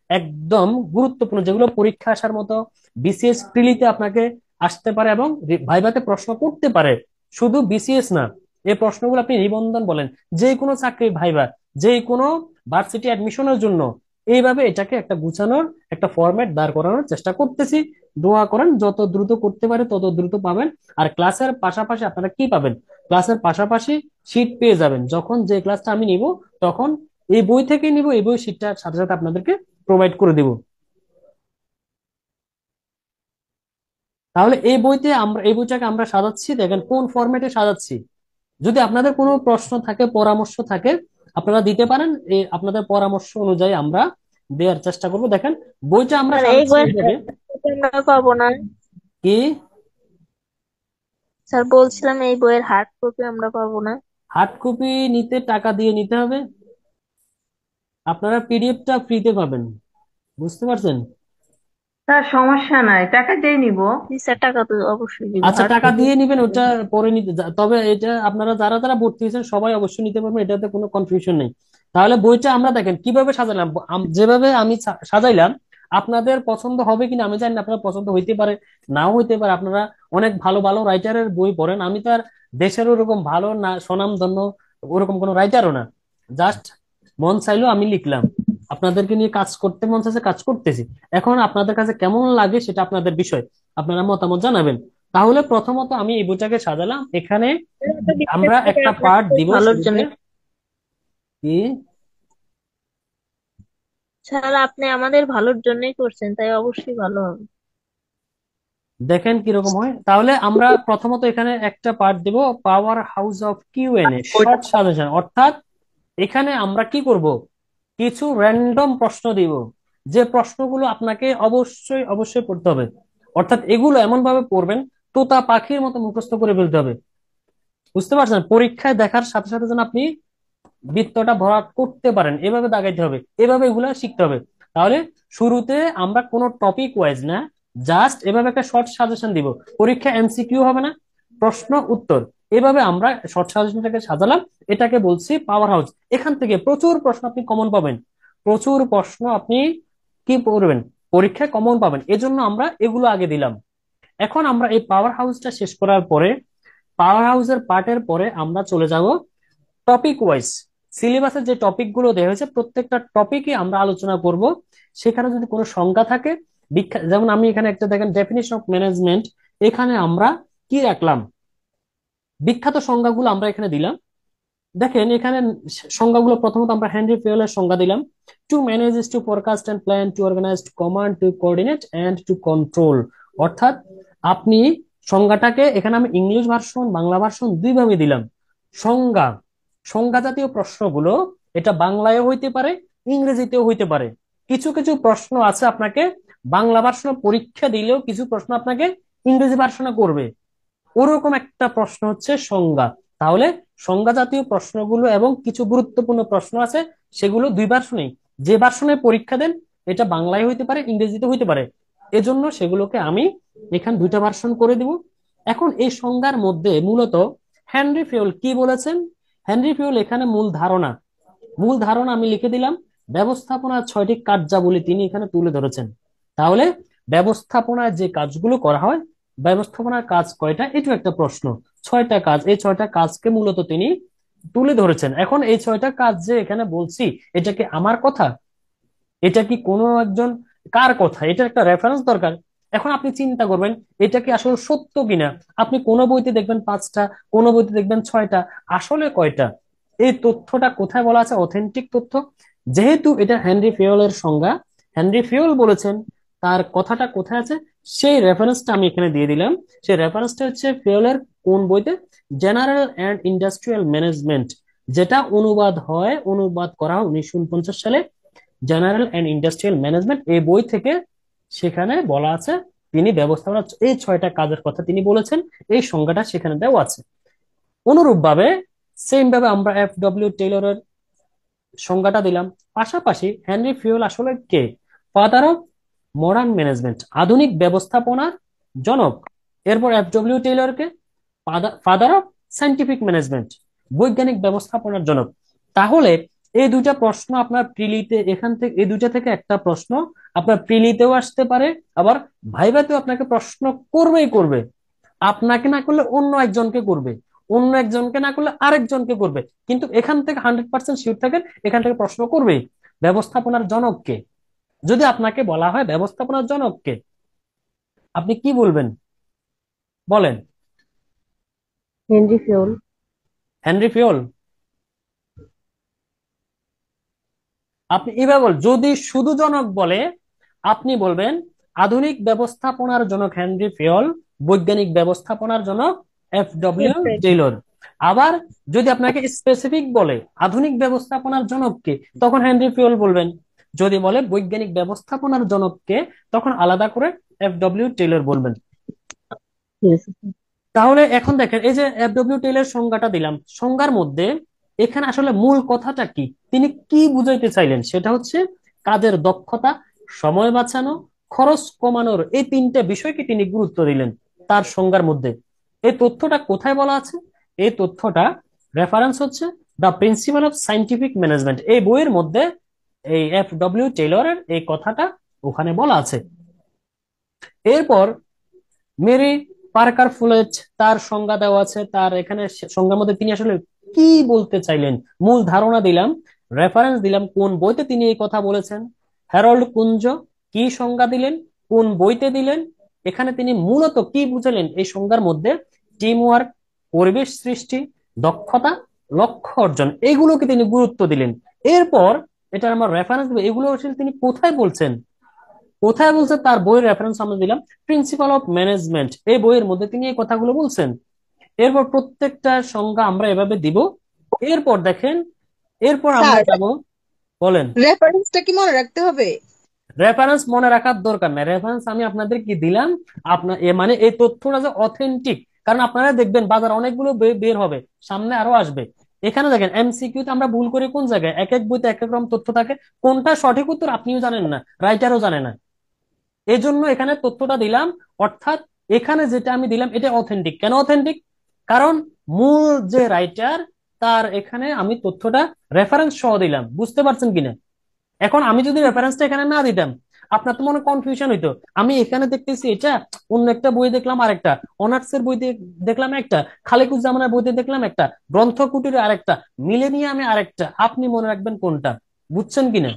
একদম গুরুত্বপূর্ণ যেগুলো পরীক্ষা আসার মতো বিসিএস প্রিলিতে আপনাকে আসতে পারে এবং ভাইভাতে প্রশ্ন করতে পারে, শুধু বিসিএস না, এই প্রশ্নগুলো আপনি নিবন্ধন বলেন, যে কোনো চাকরি ভাইভা, যে কোনো ভার্সিটি অ্যাডমিশনের জন্য, এইভাবে এটাকে একটা গুছানোর একটা ফরম্যাট দাঁড় করানোর চেষ্টা করতেছি। দোয়া করেন, যত দ্রুত করতে পারে তত দ্রুত পাবেন। আর ক্লাসের পাশাপাশি আপনারা কি পাবেন, ক্লাসের পাশাপাশি শীট পেয়ে যাবেন। যখন যে ক্লাসটা আমি নিব তখন এই বই থেকেই নিব, এই বই শীটটার সাথে সাথে আপনাদেরকে প্রোভাইড করে দিব। তাহলে এই বইতে আমরা, এই বইটাকে আমরা সাজাচ্ছি, দেখেন কোন ফরম্যাটে সাজাচ্ছি। যদি আপনাদের কোনো প্রশ্ন থাকে, পরামর্শ থাকে, আপনারা দিতে পারেন। এই আপনাদের পরামর্শ অনুযায়ী আমরা দেওয়ার চেষ্টা করব। দেখেন বইটা আমরা স্যার এই সাজাচ্ছি বইয়ের এইভাবে। আমরা পাবো না? কি? স্যার বলছিলাম এই বইয়ের হার্ড কপি আমরা পাবো না? হার্ড কপি নিতে টাকা দিয়ে নিতে হবে, আপনারা পিডিএফটা ফ্রিতে পাবেন। বুঝতে পারছেন? স্যার সমস্যা নাই, টাকা দিয়ে নিব। জি স্যার, টাকা তো অবশ্যই দিব, আচ্ছা, হার্ড টাকা কপি। দিয়ে নিবেন, ওটা পরে নিতে তবে এটা আপনারা যারা যারা ভর্তি হয়েছেন সবাই অবশ্যই নিতে পারবেন, এটাতে কোনো কনফিউশন নেই। তাহলে বইটা আমরা দেখেন কিভাবে সাজালাম, যেভাবে আমি সাজাইলাম আপনাদের পছন্দ হবে কিনা আমি জানি না, আপনার পছন্দ হইতে পারে নাও হইতে পারে। আপনারা অনেক ভালো ভালো রাইটারের বই পড়েন, আমি তো আর দেশের ওরকম ভালো না স্বনামধন্য ওরকম কোনো রাইটারও না। জাস্ট মন চাইলো আমি লিখলাম, আপনাদেরকে নিয়ে কাজ করতে মন চাইছে, কাজ করতেছি। এখন আপনাদের কাছে কেমন লাগে সেটা আপনাদের বিষয়, আপনারা মতামত জানাবেন। তাহলে প্রথমত আমি এই বইটাকে সাজালাম, এখানে আমরা একটা পার্ট দিব ভালোর শুরুতে। জন্য। কি? স্যার আপনি আমাদের ভালোর জন্যই করছেন, তাই অবশ্যই ভালো হবে। দেখেন কিরকম হয়। তাহলে আমরা প্রথমত এখানে একটা পার্ট দিব, powerhouse of Q N A, short suggestion. অর্থাৎ এখানে আমরা কি করব, কিছু র্যান্ডম প্রশ্ন দিব, যে প্রশ্নগুলো আপনাকে অবশ্যই অবশ্যই পড়তে হবে। অর্থাৎ এগুলো এমন ভাবে পড়বেন তোতা পাখির মতো মুখস্থ করে ফেলতে হবে। বুঝতে পারছেন? পরীক্ষায় দেখার সাথে সাথে যেন আপনি বৃত্তটা ভরাট করতে পারেন, এভাবে দাগাইতে হবে, এভাবে এগুলা শিখতে হবে। তাহলে শুরুতে আমরা কোনো টপিক ওয়াইজ না, জাস্ট এভাবে একটা শর্ট সাজেশন দিব। পরীক্ষা এমসিকিউ হবে না, প্রশ্ন উত্তর, এভাবে আমরা শর্ট সাজেশনটাকে সাজালাম। এটাকে বলছি পাওয়ার হাউস। এখান থেকে প্রচুর প্রশ্ন আপনি কমন পাবেন, প্রচুর প্রশ্ন আপনি কি পড়বেন, পরীক্ষায় কমন পাবেন। এজন্য আমরা এগুলো আগে দিলাম। এখন আমরা এই পাওয়ার হাউসটা শেষ করার পরে, পাওয়ার হাউসের পার্টের পরে আমরা চলে যাব টপিক ওয়াইজ। সিলেবাসের যে টপিক গুলো দেওয়া হয়েছে প্রত্যেকটা টপিকে আমরা আলোচনা করব। সেখানে যদি কোনো সংজ্ঞা থাকে, যেমন আমি এখানে একটা দেখেন ডেফিনিশন অফ ম্যানেজমেন্ট, এখানে আমরা কি রাখলাম, বিখ্যাত সংজ্ঞাগুলো আমরা এখানে দিলাম। দেখেন এখানে সংজ্ঞাগুলো, প্রথমত আমরা হেনরি ফিওলের সংজ্ঞা দিলাম। To manage is to forecast and plan, to organise, to command, to coordinate and to control. অর্থাৎ আপনি সংজ্ঞাটাকে, এখানে আমি ইংলিশ ভার্সন বাংলা ভার্সন দুইভাবে দিলাম। সংজ্ঞা, সংজ্ঞা জাতীয় প্রশ্নগুলো এটা বাংলায়ও হইতে পারে, ইংরেজিতেও হইতে পারে। কিছু কিছু প্রশ্ন আছে আপনাকে বাংলা ভার্সনে পরীক্ষা দিলেও কিছু প্রশ্ন আপনাকে ইংরেজি ভার্সনে করবে, ওরকম একটা প্রশ্ন হচ্ছে সংজ্ঞা। তাহলে সংজ্ঞা জাতীয় প্রশ্নগুলো এবং কিছু গুরুত্বপূর্ণ প্রশ্ন আছে, সেগুলো দুই ভার্সনেই, যে ভার্সনে পরীক্ষা দেন এটা বাংলায় হইতে পারে, ইংরেজিতে হইতে পারে। এজন্য সেগুলোকে আমি এখানে দুইটা ভার্সন করে দিব। এখন এই সংজ্ঞার মধ্যে মূলত হেনরি ফিওল কি বলেছেন, হেনরি ফিওল এখানে মূল ধারণা, মূল ধারণা আমি লিখে দিলাম। ব্যবস্থাপনার 6টি কার্যাবলী তিনি এখানে তুলে ধরেছেন। তাহলে ব্যবস্থাপনায় যে কাজগুলো করা হয়, ব্যবস্থাপনার কাজ কয়টা, এটা একটা প্রশ্ন। 6টা কাজ, এই 6টা কাজকে মূলত তিনি তুলে ধরেছেন। এখন এই 6টা কাজ যে এখানে বলছি, এটা কি আমার কথা, এটা কি কোনো একজন কার কথা, এটা একটা রেফারেন্স দরকার। এখন আপনি চিন্তা করবেন এটা কি আসলে সত্য কিনা। আপনি কোনো বইতে দেখবেন 5টা, কোনো বইতে দেখবেন 6টা, আসলে কয়টা, এই তথ্যটা কোথায় বলা আছে, অথেন্টিক তথ্য। যেহেতু এটা হেনরি ফিওলের সংজ্ঞা, হেনরি ফিওল বলেছেন, তার কথাটা কোথায় আছে, সেই রেফারেন্সটা আমি এখানে দিয়ে দিলাম। সেই রেফারেন্সটা হচ্ছে ফিওলের কোন বইতে, জেনারেল অ্যান্ড ইন্ডাস্ট্রিয়াল ম্যানেজমেন্ট, যেটা অনুবাদ হয়, অনুবাদ করা হয় 1949 সালে, জেনারেল অ্যান্ড ইন্ডাস্ট্রিয়াল ম্যানেজমেন্ট, এই বই থেকে। সেখানে বলা আছে তিনি ব্যবস্থাপনা এই 6টা কাজের কথা তিনি বলেছেন, এই সংজ্ঞাটা সেখানে দেওয়া আছে। অনুরূপ ভাবে, সেম ভাবে আমরা F.W. টেইলরের সংজ্ঞাটা দিলাম। পাশাপাশি হেনরি ফিওল আসলে কে, ফাদার অফ মডার্ন ম্যানেজমেন্ট, আধুনিক ব্যবস্থাপনার জনক। এরপর F.W. টেইলরকে ফাদার অফ সায়েন্টিফিক ম্যানেজমেন্ট, বৈজ্ঞানিক ব্যবস্থাপনার জনক। তাহলে এই দুইটা প্রশ্ন আপনার প্রিলিতে, এখান থেকে এই দুইটা থেকে একটা প্রশ্ন আপনার প্রিলিতেও আসতে পারে, আবার ভাইভাতেও আপনাকে প্রশ্ন করবেই করবে। আপনাকে না করলে অন্য একজনকে করবে, অন্য একজনকে না করলে আরেকজনকে করবে, কিন্তু এখান থেকে 100% শিওর থাকেন এখান থেকে প্রশ্ন করবেই। ব্যবস্থাপনার জনককে, যদি আপনাকে বলা হয় ব্যবস্থাপনার জনককে, আপনি কি বলবেন বলেন? Henry fuel. হেনরি ফিওল। আপনি এভাবে বল, যদি শুধু জনক বলে আপনি বলবেন আধুনিক ব্যবস্থাপনার জনক হেনরি ফিওল, বৈজ্ঞানিক ব্যবস্থাপনার জনক এফ.ডব্লিউ. টেইলর। আবার যদি আপনাকে স্পেসিফিক বলে আধুনিক ব্যবস্থাপনার জনককে, তখন হেনরি ফিওল বলবেন। যদি বলে বৈজ্ঞানিক ব্যবস্থাপনার জনককে, তখন আলাদা করে এফ.ডব্লিউ. টেইলর বলবেন। তাহলে এখন দেখেন, এই যে এফ.ডব্লিউ. টেইলর সংজ্ঞাটা দিলাম, সংজ্ঞার মধ্যে এখানে আসলে মূল কথাটা কি, তিনি কি বুঝাইতে চাইলেন, সেটা হচ্ছে কাজের দক্ষতা, সময় বাঁচানো, খরচ কমানোর এই তিনটে বিষয়কে তিনি গুরুত্ব দিলেন তার সংজ্ঞার মধ্যে। এই তথ্যটা কোথায় বলা আছে? এই তথ্যটা রেফারেন্স হচ্ছে the principal of scientific management, এই বইয়ের মধ্যে এই এফ.ডব্লিউ. টেইলরের এই কথাটা ওখানে বলা আছে। এরপর মেরি পার্কার ফুলেট, তার সংজ্ঞা দেওয়া আছে, তার এখানে সংজ্ঞার মধ্যে তিনি আসলে কি বলতে চাইলেন, মূল ধারণা দিলাম, রেফারেন্স দিলাম, কোন বইতে তিনি এই কথা বলেছেন। হ্যারল্ড কুঞ্জ কি সংজ্ঞা দিলেন, কোন বইতে দিলেন, এখানে তিনি মূলত কি বুঝালেন এই সংজ্ঞার মধ্যে, টিম ওয়ার্ক, পরিবেশ সৃষ্টি, দক্ষতা, লক্ষ্য অর্জন, এইগুলোকে তিনি গুরুত্ব দিলেন। এরপর এটা আমার রেফারেন্স দেবে, এগুলো আসলে তিনি কোথায় বলছেন, কোথায় বলছে, তার বইয়ের রেফারেন্স আমরা দিলাম, প্রিন্সিপাল অফ ম্যানেজমেন্ট, এই বইয়ের মধ্যে তিনি এই কথাগুলো বলছেন। এরপর প্রত্যেকটা সংজ্ঞা আমরা এভাবে দিব। এরপর দেখেন, এরপর আমরা স্যার, যাব। বলেন। রেফারেন্সটা কি মনে রাখতে হবে? রেফারেন্স মনে রাখার দরকার নাই, রেফারেন্স আমি আপনাদের কি দিলাম, আপনার মানে এই তথ্যটা যে অথেন্টিক, কারণ আপনারা দেখবেন বাজার অনেকগুলো বের হবে, সামনে আরো আসবে। এখানে দেখেন এমসিকিউতে আমরা ভুল করি কোন জায়গায়, এক এক বইতে এক এক রকম তথ্য থাকে, কোনটা সঠিক উত্তর আপনিও জানেন না, রাইটারও জানে না। এই জন্য এখানে তথ্যটা দিলাম, অর্থাৎ এখানে যেটা আমি দিলাম এটা অথেন্টিক। কেন অথেন্টিক? কারণ মূল যে রাইটার, তার এখানে আমি তথ্যটা রেফারেন্স সহ দিলাম। বুঝতে পারছেন কিনা? এখন আমি যদি রেফারেন্সটা এখানে না দিতাম, আপনার তো মনে কনফিউশন হইতো, আমি এখানে দেখতেছি এটা, অন্য একটা বই দেখলাম আরেকটা, অনার্স এর বইতে দেখলাম একটা, খালিকুজ্জামানের বইতে দেখলাম একটা, গ্রন্থকুটিরে আরেকটা, মিলেনিয়ামে আরেকটা, আপনি মনে রাখবেন কোনটা? বুঝছেন কিনা?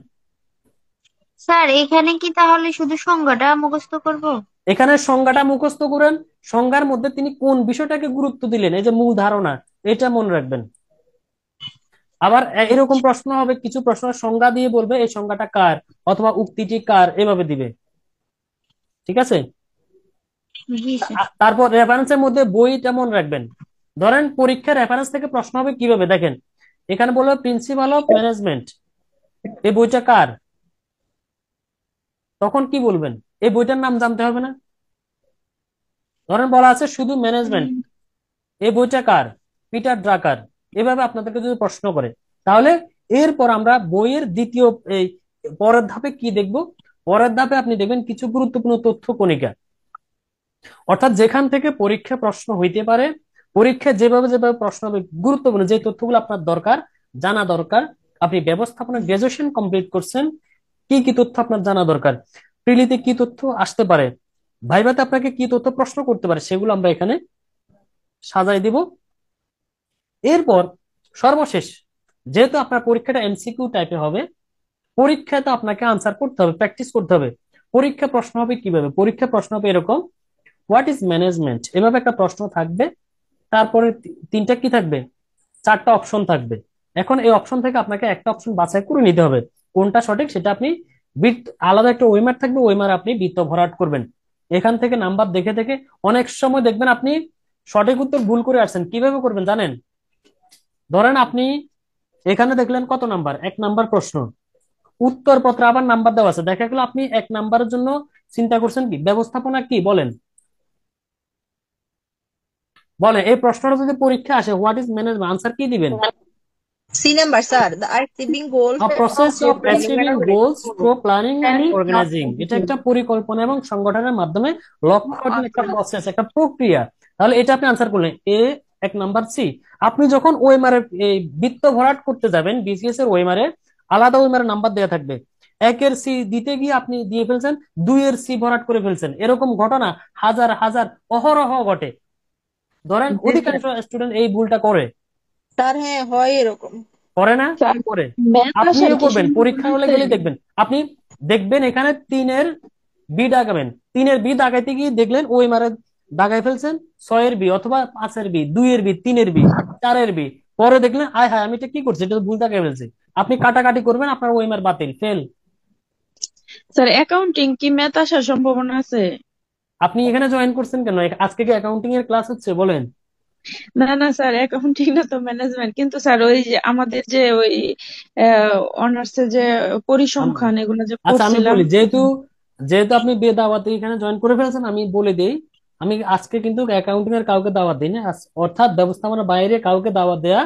স্যার এখানে কি তাহলে শুধু সংজ্ঞাটা মুখস্থ করব? এখানে সংজ্ঞাটা মুখস্থ করেন, সংজ্ঞার মধ্যে তিনি কোন বিষয়টাকে গুরুত্ব দিলেন, এই যে মূল ধারণা, এটা মনে রাখবেন। আবার এরকম প্রশ্ন হবে, কিছু প্রশ্ন সংজ্ঞা দিয়ে বলবে এই সংজ্ঞাটা কার, অথবা উক্তিটি কার, এভাবে দিবে। ঠিক আছে? জি স্যার। তারপর রেফারেন্সের মধ্যে বইটা মনে রাখবেন। ধরেন পরীক্ষার রেফারেন্স থেকে প্রশ্ন হবে কিভাবে, দেখেন এখানে বলবে প্রিন্সিপাল অফ ম্যানেজমেন্ট, এই বইটা কার, তখন কি বলবেন? এই বইটার নাম জানতে হবে না? ধরেন বলা আছে শুধু ম্যানেজমেন্ট, এই বইটা কার, পিটার ড্রাকার। এভাবে আপনাদেরকে যদি প্রশ্ন করে, তাহলে এরপর আমরা বইয়ের দ্বিতীয় এই পরের ধাপে কি দেখব, পরের ধাপে আপনি দেখবেন কিছু গুরুত্বপূর্ণ তথ্য কণিকা, অর্থাৎ যেখান থেকে পরীক্ষা প্রশ্ন হইতে পারে, পরীক্ষা যেভাবে যেভাবে প্রশ্ন হবে, গুরুত্বপূর্ণ যে তথ্যগুলো আপনার দরকার, জানা দরকার। আপনি ব্যবস্থাপনা গ্রাজুয়েশন কমপ্লিট করছেন, কি কি তথ্য আপনার জানা দরকার, প্রিলিতে কি তথ্য আসতে পারে, ভাইভাতে আপনাকে কি তথ্য প্রশ্ন করতে পারে, সেগুলো আমরা এখানে সাজাই দিব। এরপর সর্বশেষ, যেহেতু আপনার পরীক্ষাটা এমসিকিউ টাইপে হবে, পরীক্ষায় তো আপনাকে আনসার করতে হবে, প্র্যাকটিস করতে হবে। পরীক্ষা প্রশ্ন হবে কিভাবে, পরীক্ষা প্রশ্ন হবে এরকম, হোয়াট ইজ ম্যানেজমেন্ট, এভাবে একটা প্রশ্ন থাকবে। তারপরে তিনটা কি থাকবে, চারটা অপশন থাকবে। এখন এই অপশন থেকে আপনাকে একটা অপশন বাছাই করে নিতে হবে, কোনটা সঠিক সেটা আপনি আলাদা একটা ওয়েমার থাকবে, ওয়েমার আপনি বৃত্ত ভরাট করবেন। এখান থেকে নাম্বার দেখে দেখে অনেক সময় দেখবেন আপনি সঠিক উত্তর ভুল করে আসছেন, কিভাবে করবেন জানেন? ধরেন আপনি এখানে দেখলেন কত নাম্বার, 1 নাম্বার প্রশ্ন, উত্তর পত্রে আবার নাম্বার দেওয়া আছে, দেখা গেল আপনি 1 নাম্বারের জন্য চিন্তা করছেন কি, ব্যবস্থাপনা কি, বলেন বলেন এই প্রশ্নটা যদি পরীক্ষা আসে, হোয়াট ইজ ম্যানেজমেন্ট, আনসার কি দিবেন? C number sir, the achieving goals A process of achieving goals through planning and organizing, এটা একটা পরিকল্পনা এবং সংগঠনের মাধ্যমে লক্ষ্য অর্জনের একটা প্রসেস, একটা প্রক্রিয়া। তাহলে এটা আপনি আনসার করলেন এ, 1 নাম্বার। সি, আপনি যখন ওয়েমারে এই বৃত্ত ভরাট করতে যাবেন, বিসিএস এর ওয়েমারে আলাদা ওয়েমারে নাম্বার দেওয়া থাকবে, 1-এর সি দিতে গিয়ে আপনি দিয়ে ফেলছেন, 2-এর সি ভরাট করে ফেলছেন, এরকম ঘটনা হাজার হাজার অহরহ ঘটে। ধরেন অধিকাংশ স্টুডেন্ট এই ভুলটা করে, স্যার, হ্যাঁ হয় এরকম। করে না? স্যার, করে। ম্যাথ আসে আপনিও কি করবেন, শুধু পরীক্ষা হলে ম্যাথে? গেলে দেখবেন, আপনি দেখবেন এখানে 3-এর বি দাগাবেন, 3-এর বি দাগাইতে গিয়ে দেখলেন ওই মারে দাগাই ফেলছেন 6-এর বি অথবা 5-এর বি, 2-এর বি, 3-এর বি, 4-এর বি। পরে দেখলেন আয় হায় আমি এটা কি করছি, এটা তো ভুল দাগাই ফেলছি। আপনি কাটাকাটি করবেন, আপনার ওই মার বাতিল, ফেল। স্যার অ্যাকাউন্টিং কি ম্যাথ আসার সম্ভাবনা আছে? আপনি এখানে জয়েন করছেন কেন? আজকে কি অ্যাকাউন্টিং এর ক্লাস হচ্ছে বলেন? না না স্যার, অ্যাকাউন্টিং না তো ম্যানেজমেন্ট, কিন্তু স্যার ওই যে আমাদের যে ওই অনার্স এর যে পরিসংখ্যান এগুলো যে আচ্ছা আমি পড়ছিলাম। বলি, যেহেতু যেহেতু আপনি বেদাওয়াতে এখানে জয়েন করে ফেলেছেন, আমি বলে দেই, আমি আজকে কিন্তু অ্যাকাউন্টিং এর কাউকে দাওয়াত দিই না, অর্থাৎ ব্যবস্থাপনার বাইরে কাউকে দাওয়াত দেয়া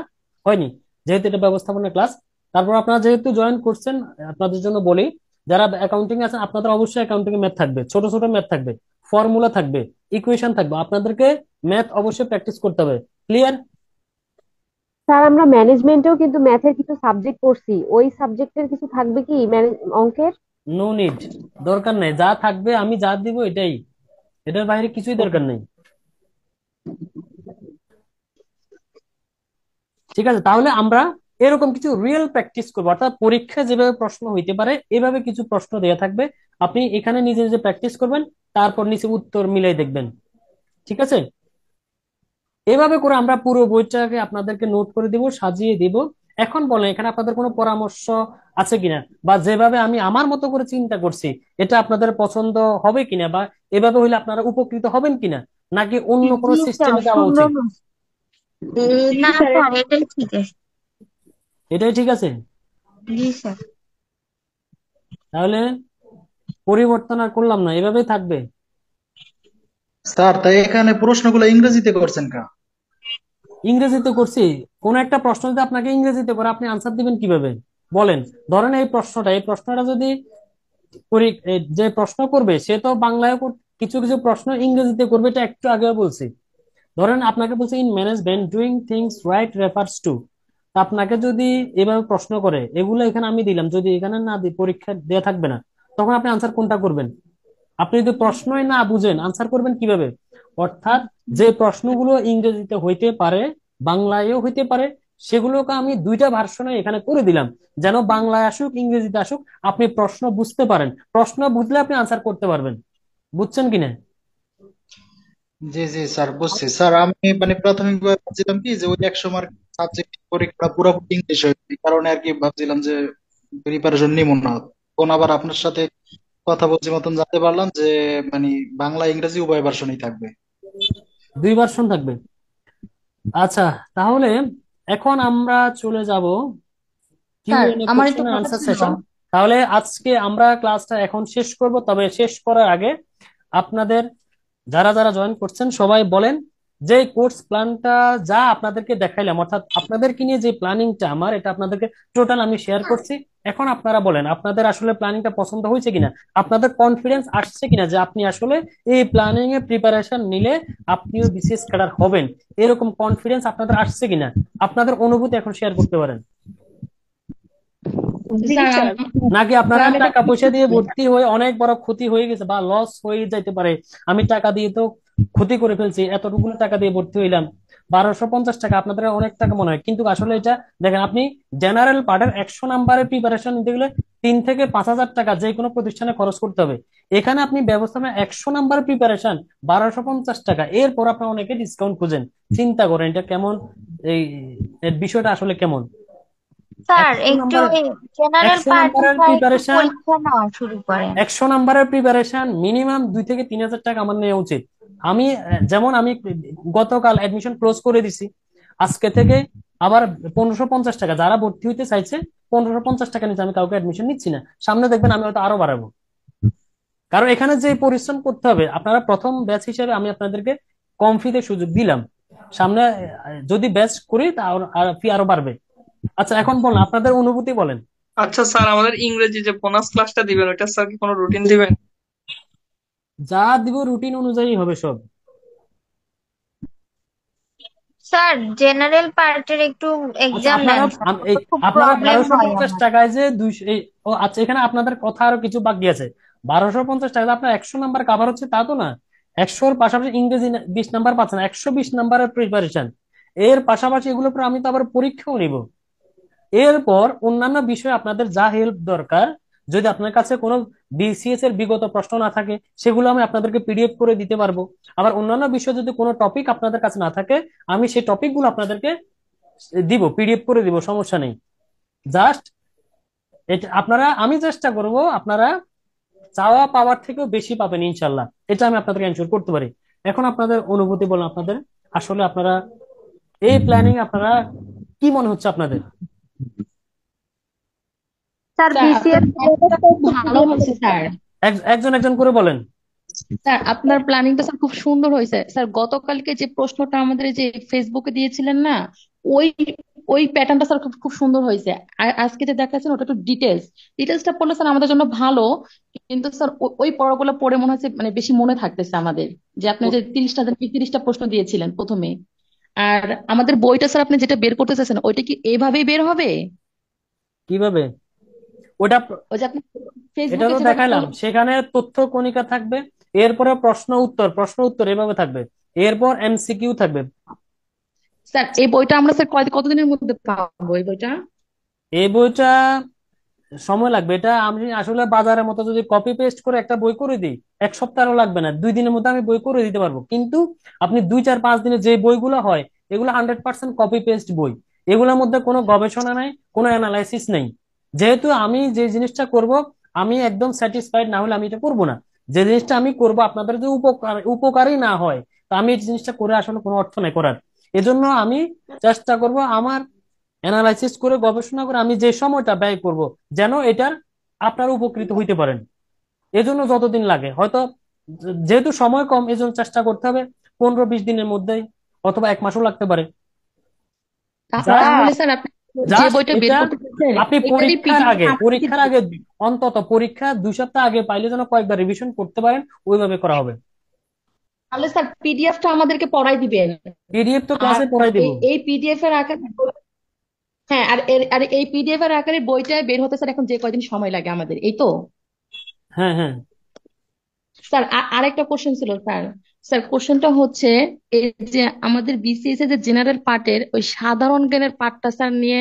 হয়নি, যেহেতু এটা ব্যবস্থাপনার ক্লাস। তারপর আপনারা যেহেতু জয়েন করছেন, আপনাদের জন্য বলি, যারা অ্যাকাউন্টিং আছেন আপনাদের অবশ্যই অ্যাকাউন্টিং এ ম্যাথ থাকবে, ছোট ছোট ম্যাথ থাকবে, ফর্মুলা থাকবে, ইকুয়েশন থাকবে, আপনাদেরকে ম্যাথ অবশ্যই প্র্যাকটিস করতে হবে। ক্লিয়ার? স্যার আমরা ম্যানেজমেন্টেও কিন্তু ম্যাথের কিছু সাবজেক্ট পড়ছি, ওই সাবজেক্টের কিছু থাকবে কি অঙ্কের? নো নিড, দরকার নেই, যা থাকবে আমি যা দিব এটাই, এটার বাইরে কিছুই দরকার নেই। ঠিক আছে, তাহলে আমরা এরকম কিছু রিয়েল প্র্যাকটিস করবো, অর্থাৎ পরীক্ষা যেভাবে প্রশ্ন হইতে পারে এভাবে কিছু প্রশ্ন দেয়া থাকবে, আপনি এখানে নিজে নিজে প্র্যাকটিস করবেন, তারপর নিচে উত্তর মিলাই দেখবেন। ঠিক আছে, এভাবে করে আমরা পুরো বইটাকে আপনাদেরকে নোট করে দিব, সাজিয়ে দিব। এখন বলেন এখানে আপনাদের কোনো পরামর্শ আছে কিনা, বা যেভাবে আমি আমার মতো করে চিন্তা করছি এটা আপনাদের পছন্দ হবে কিনা, বা এভাবে হইলে আপনারা উপকৃত হবেন কিনা, নাকি অন্য কোনো জি স্যার, সিস্টেমে যাওয়া সুন্দর উচিত? হয়েছে। জি না স্যার। স্যার, এটাই ঠিক আছে। এটাই ঠিক আছে। জি স্যার। তাহলে পরিবর্তন আর করলাম না, এভাবেই থাকবে। স্যার তাই এখানে প্রশ্নগুলো ইংরেজিতে করছেন কা? ইংরেজিতে করছি, কোন একটা প্রশ্ন যদি আপনাকে ইংরেজিতে করে আপনি আনসার দিবেন কিভাবে বলেন? ধরেন এই প্রশ্নটা যদি যে প্রশ্ন করবে সে তো বাংলায় কিছু কিছু প্রশ্ন ইংরেজিতে করবে, এটা একটু আগেও বলছি। ধরেন আপনাকে বলছে in management doing things right refers to, আপনাকে যদি এভাবে প্রশ্ন করে, এগুলো এখানে আমি দিলাম, যদি এখানে না দিই পরীক্ষা দেয়া থাকবে না, তখন আপনি আনসার কোনটা করবেন? আপনি যদি প্রশ্নই না বুঝেন আনসার করবেন কিভাবে? অর্থাৎ যে প্রশ্নগুলো ইংরেজিতে হইতে পারে বাংলায়ও হইতে পারে, সেগুলোকে আমি দুইটা ভার্সনে এখানে করে দিলাম, যেন বাংলায় আসুক ইংরেজিতে আসুক, আপনি প্রশ্ন বুঝতে পারেন, প্রশ্ন বুঝলে আপনি আনসার করতে পারবেন। বুঝছেন কিনা? জি জি স্যার, বুঝছি স্যার। আমি মানে প্রাথমিকভাবে ভাবছিলাম কি যে ওই 100 মার্ক সাবজেক্ট পরীক্ষা পুরোপুরি ইংলিশ হয়, এই কারণে আর কি ভাবছিলাম যে প্রিপারেশন নিব না। কোন আবার আপনার সাথে কথা বলছি মতন জানতে পারলাম যে মানে বাংলা ইংরেজি উভয় ভার্সনই থাকবে। দুই ভার্সন থাকবে। আচ্ছা, তাহলে এখন আমরা চলে যাব স্যার কিউএনএ, আমার একটু কোশ্চেন কথা আনসার ছিল। সেশন। তাহলে আজকে আমরা ক্লাসটা এখন শেষ করব, তবে শেষ করার আগে আপনাদের যারা যারা জয়েন করছেন সবাই বলেন যে কোর্স প্ল্যানটা যা আপনাদেরকে দেখাইলাম, অর্থাৎ আপনাদেরকে নিয়ে যে প্ল্যানিংটা আমার, এটা আপনাদেরকে টোটাল আমি শেয়ার করছি। এখন আপনারা বলেন আপনাদের আসলে প্ল্যানিংটা পছন্দ হয়েছে কিনা, আপনাদের কনফিডেন্স আসছে কিনা যে আপনি আসলে এই প্ল্যানিং এ প্রিপারেশন নিলে আপনিও বিসিএস ক্যাডার হবেন, এরকম কনফিডেন্স আপনাদের আসছে কিনা, আপনাদের অনুভূতি এখন শেয়ার করতে পারেন। জি স্যার স্যার। নাকি আপনারা টাকা পয়সা দিয়ে ভর্তি হয়ে অনেক বড় ক্ষতি হয়ে গেছে বা লস হয়ে যাইতে পারে, আমি টাকা দিয়ে তো ক্ষতি করে ফেলছি, এতটুকু টাকা দিয়ে ভর্তি হইলাম, 1250 টাকা আপনাদের অনেক টাকা মনে হয়, কিন্তু আসলে এটা দেখেন, আপনি জেনারেল পার্টের 100 নাম্বারের প্রিপারেশন নিতে গেলে 3 থেকে 5 হাজার টাকা যে কোনো প্রতিষ্ঠানে খরচ করতে হবে। এখানে আপনি ব্যবস্থাপনা 100 নাম্বারের প্রিপারেশন 1250 টাকা, এরপর আপনার অনেকে ডিসকাউন্ট খুঁজেন। চিন্তা করেন এটা কেমন, এই এর বিষয়টা আসলে কেমন। স্যার একশো একটু নাম্বার জেনারেল 100 নাম্বারের পার্টিটা একটু প্রিপারেশন পরীক্ষা নেওয়া শুরু করেন। 100 নাম্বারের প্রিপারেশন মিনিমাম 2 থেকে 3 হাজার টাকা আমার নেওয়া উচিত। আমি যেমন আমি গতকাল অ্যাডমিশন ক্লোজ করে দিছি, আজকে থেকে আবার 1550 টাকা, যারা ভর্তি হইতে চাইছে 1550 টাকা নিচে আমি কাউকে অ্যাডমিশন নিচ্ছি না, সামনে দেখবেন আমি হয়তো আরো বাড়াবো। কারণ এখানে যে পরিশ্রম করতে হবে, আপনারা প্রথম ব্যাচ হিসেবে আমি আপনাদেরকে কম ফিতে সুযোগ দিলাম, সামনে যদি ব্যাচ করি তা ফি আরো বাড়বে। আচ্ছা এখন বলেন আপনাদের অনুভূতি বলেন। আচ্ছা স্যার, আমাদের ইংরেজি যে বোনাস ক্লাসটা দিবেন ওইটা স্যার কি কোনো রুটিন দিবেন? যা দিব রুটিন অনুযায়ী হবে সব। স্যার জেনারেল পার্টের একটু আচ্ছা এক্সাম আপনারা নেন স্যার, খুব আপনারা প্রবলেম বারোশো হয় পঞ্চাশ আমার। টাকায় যে 200 ও আচ্ছা, এখানে আপনাদের কথা আরো কিছু বাকি আছে। 1250 টাকা আপনার 100 নাম্বার কাভার হচ্ছে তা তো না, 100-র পাশাপাশি ইংরেজি 20 নাম্বার পাচ্ছেন, 120 নাম্বারের প্রিপারেশন, এর পাশাপাশি এগুলোর উপর আমি তো আবার পরীক্ষাও নিব। এরপর অন্যান্য বিষয়ে আপনাদের যা হেল্প দরকার, যদি আপনার কাছে কোনো বিসিএস এর বিগত প্রশ্ন না থাকে সেগুলো আমি আপনাদেরকে পিডিএফ করে দিতে পারবো। আবার অন্যান্য বিষয়ে যদি কোনো টপিক আপনাদের কাছে না থাকে আমি সেই টপিকগুলো আপনাদেরকে দিব, পিডিএফ করে দিব, সমস্যা নেই। জাস্ট এটা আপনারা, আমি চেষ্টা করব আপনারা চাওয়া পাওয়ার থেকেও বেশি পাবেন ইনশাল্লাহ, এটা আমি আপনাদেরকে এনশিওর করতে পারি। এখন আপনাদের অনুভূতি বলুন, আপনাদের আসলে আপনারা এই প্ল্যানিং আপনারা কি মনে হচ্ছে আপনাদের? স্যার স্যার বিসিএস আপনার প্ল্যানটা খুব ভালো হয়েছে স্যার। একজন একজন করে বলেন। স্যার আপনার প্ল্যানিংটা স্যার খুব সুন্দর হয়েছে স্যার। গতকালকে যে প্রশ্নটা আমাদের এই যে ফেসবুকে দিয়েছিলেন না, ওই ওই প্যাটার্নটা স্যার খুব খুব সুন্দর হয়েছে। আর আজকে যে দেখাচ্ছেন ওটা একটু ডিটেলসটা পড়লে স্যার আমাদের জন্য ভালো। কিন্তু স্যার ওই পড়াগুলো পড়ে মনে হচ্ছে মানে বেশি মনে থাকতেছে আমাদের, যে আপনি যে 30টা প্রশ্ন দিয়েছিলেন প্রথমে। আর আমাদের বইটা স্যার আপনি যেটা বের করতে চাচ্ছেন ওইটা কি এইভাবেই বের হবে? কিভাবে? ওটা ওই যে আপনি এটা ফেসবুকে তো যেভাবে দেখাইলাম, বললেন। সেখানে তথ্য কণিকা থাকবে, এরপরে প্রশ্ন উত্তর, প্রশ্ন উত্তর এভাবে থাকবে, এরপর এমসিকিউ থাকবে। স্যার এই বইটা আমরা স্যার কতদিনের মধ্যে পাবো এই বইটা? এই বইটা সময় লাগবে। এটা আমি আসলে বাজারের মতো যদি কপি পেস্ট করে একটা বই করে দিই, এক সপ্তাহও লাগবে না, 2 দিনের মধ্যে আমি বই করে দিতে পারবো। কিন্তু আপনি 2 4 5 দিনে যে বইগুলো হয় এগুলো 100% কপি পেস্ট বই, এগুলোর মধ্যে কোনো গবেষণা নাই, কোনো অ্যানালাইসিস নেই। যেহেতু আমি যে জিনিসটা করব আমি একদম স্যাটিসফাইড না হলে আমি এটা করবো না। যে জিনিসটা আমি করব আপনাদের যদি উপকারী না হয় তা আমি এই জিনিসটা করে আসলে কোনো অর্থ নাই করার। এজন্য আমি চেষ্টা করব আমার অ্যানালাইসিস করে গবেষণা করে আমি যে সময়টা ব্যয় করব যেন এটার আপনারা উপকৃত হইতে পারেন। এজন্য যতদিন লাগে হয়তো, যেহেতু সময় কম এজন্য চেষ্টা করতে হবে 15 20 দিনের মধ্যেই, অথবা 1 মাসও লাগতে পারে। তাহলে স্যার আপনি যে জাস্ট বইটা বের এটা করতে চাচ্ছেন আপনি এটারই পরীক্ষার আগে অন্তত পরীক্ষা 2 সপ্তাহ আগে পাইলে যেন কয়েকবার রিভিশন করতে পারেন, ওইভাবে করা হবে। তাহলে স্যার পিডিএফটা আমাদেরকে পড়াই দিবেন। পিডিএফ তো আর ক্লাসে পড়াই দিব। এই পিডিএফ এর আকারে, হ্যাঁ, আর এই পিডিএফ এর আকারে বইটা বের হতে স্যার এখন যে কয়দিন সময় লাগে আমাদের, এই তো? হ্যাঁ হ্যাঁ। স্যার আরেকটা কোশ্চেন ছিল স্যার। স্যার কোশ্চেনটা হচ্ছে এই যে আমাদের বিসিএস এর যে জেনারেল পার্টের ওই সাধারণ জ্ঞানের পার্টটা স্যার নিয়ে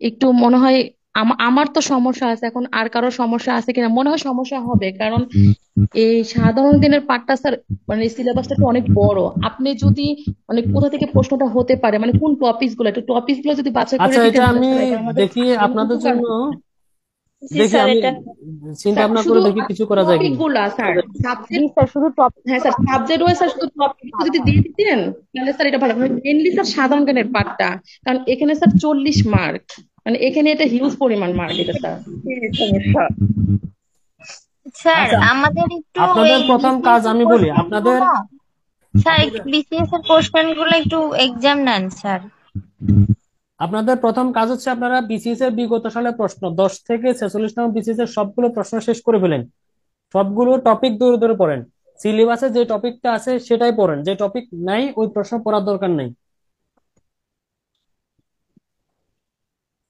একটু মনে হয় আমার তো সমস্যা আছে, এখন আর কারো সমস্যা আছে কিনা মনে হয় সমস্যা হবে, কারণ এই সাধারণ জ্ঞানের পার্টটা স্যার মানে সিলেবাসটা একটু অনেক বড়। আপনি যদি মানে কোথা থেকে প্রশ্নটা হতে পারে মানে কোন টপিকস গুলো যদি বাছাই করে আচ্ছা, এটা দিতেন তাহলে আমি স্যার এটা আমাদের দেখি জন্য আপনাদের উপকার জন্য, হতো। জি দেখি স্যার আমি এটা চিন্তা স্যার ভাবনা করে শুধু দেখি কিছু করা যায় টপিক কিনা। গুলা স্যার জি সাবজেক্ট, স্যার, শুধু টপিক হ্যাঁ স্যার সাবজেক্ট ওয়াইজ স্যার শুধু টপিক যদি দিয়ে দিতেন তাহলে স্যার এটা ভালো। মেনলি স্যার সাধারণ জ্ঞানের পার্টটা, কারণ এখানে স্যার 40 মার্ক, মানে এখানে এটা হিউজ পরিমাণ মার্ক এটা স্যার। সমস্যা। স্যার আচ্ছা, আমাদের একটু আপনাদের এই প্রথম কাজ বিসিএস এর আমি বলি কোশ্চেন আপনাদের। গুলো, স্যার একটু বিসিএস এর কোশ্চেন গুলো একটু এক্সাম নেন স্যার। আপনাদের প্রথম কাজ হচ্ছে আপনারা বিসিএস এর বিগত সালের প্রশ্ন 10 থেকে 46 নম্বর বিসিএস এর সবগুলো প্রশ্ন শেষ করে ফেলেন, সবগুলো টপিক ধরে ধরে পড়েন। সিলেবাসে যে টপিকটা আছে সেটাই পড়েন, যে টপিক নাই ওই প্রশ্ন পড়ার দরকার নেই।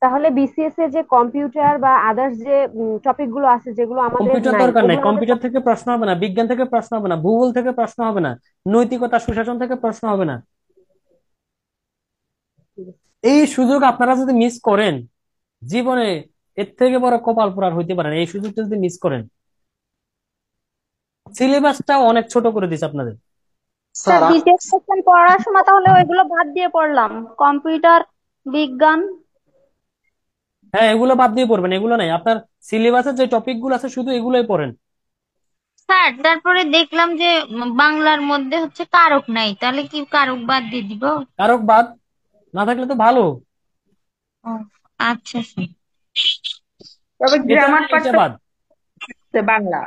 তাহলে বিসিএস এর যে কম্পিউটার বা আদার্স যে টপিক গুলো আছে যেগুলো আমাদের কম্পিউটার নাই দরকার নাই, ওগুলো আমাদের কম্পিউটার থেকে প্রশ্ন হবে না, বিজ্ঞান থেকে প্রশ্ন হবে না, ভূগোল থেকে প্রশ্ন হবে না, নৈতিকতা সুশাসন থেকে প্রশ্ন হবে না। এই সুযোগ আপনারা যদি মিস করেন জীবনে এর থেকে বড় কপাল পোড়ার হইতে পারেন, এই সুযোগটা যদি মিস করেন। সিলেবাসটা অনেক ছোট করে দিচ্ছে আপনাদের। স্যার স্যার বিসিএস কোশ্চেন পড়ার সময় তাহলে ওইগুলো বাদ দিয়ে পড়লাম, কম্পিউটার, বিজ্ঞান। হ্যাঁ, এগুলো বাদ দিয়ে পড়বেন, এগুলো নাই আপনার সিলেবাসে যে টপিক গুলো আছে শুধু এগুলোই পড়েন। স্যার তারপরে দেখলাম যে বাংলার মধ্যে হচ্ছে কারক নাই, তাহলে কি কারক বাদ দিয়ে দিব? কারক বাদ না থাকলে তো ভালো। ও, আচ্ছা স্যার। তবে এটা গ্রামার এটা পার্টটা বাদ। বাংলা।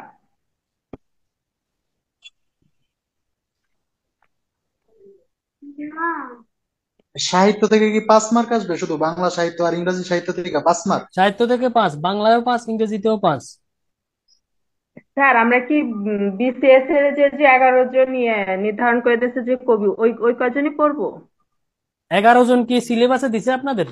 সাহিত্য থেকে কি 5 মার্ক আসবে? শুধু বাংলা সাহিত্য আর ইংরেজি সাহিত্য থেকে 5 মার্ক? সাহিত্য থেকে 5, বাংলায়ও 5, ইংরেজিতেও 5। স্যার আমরা কি বিসিএস এর যে 11 জন নির্ধারণ করে দিয়েছে যে কবি, ওই ওই কজনই পড়বো? 11 জন কি সিলেবাসে দিছে আপনাদের?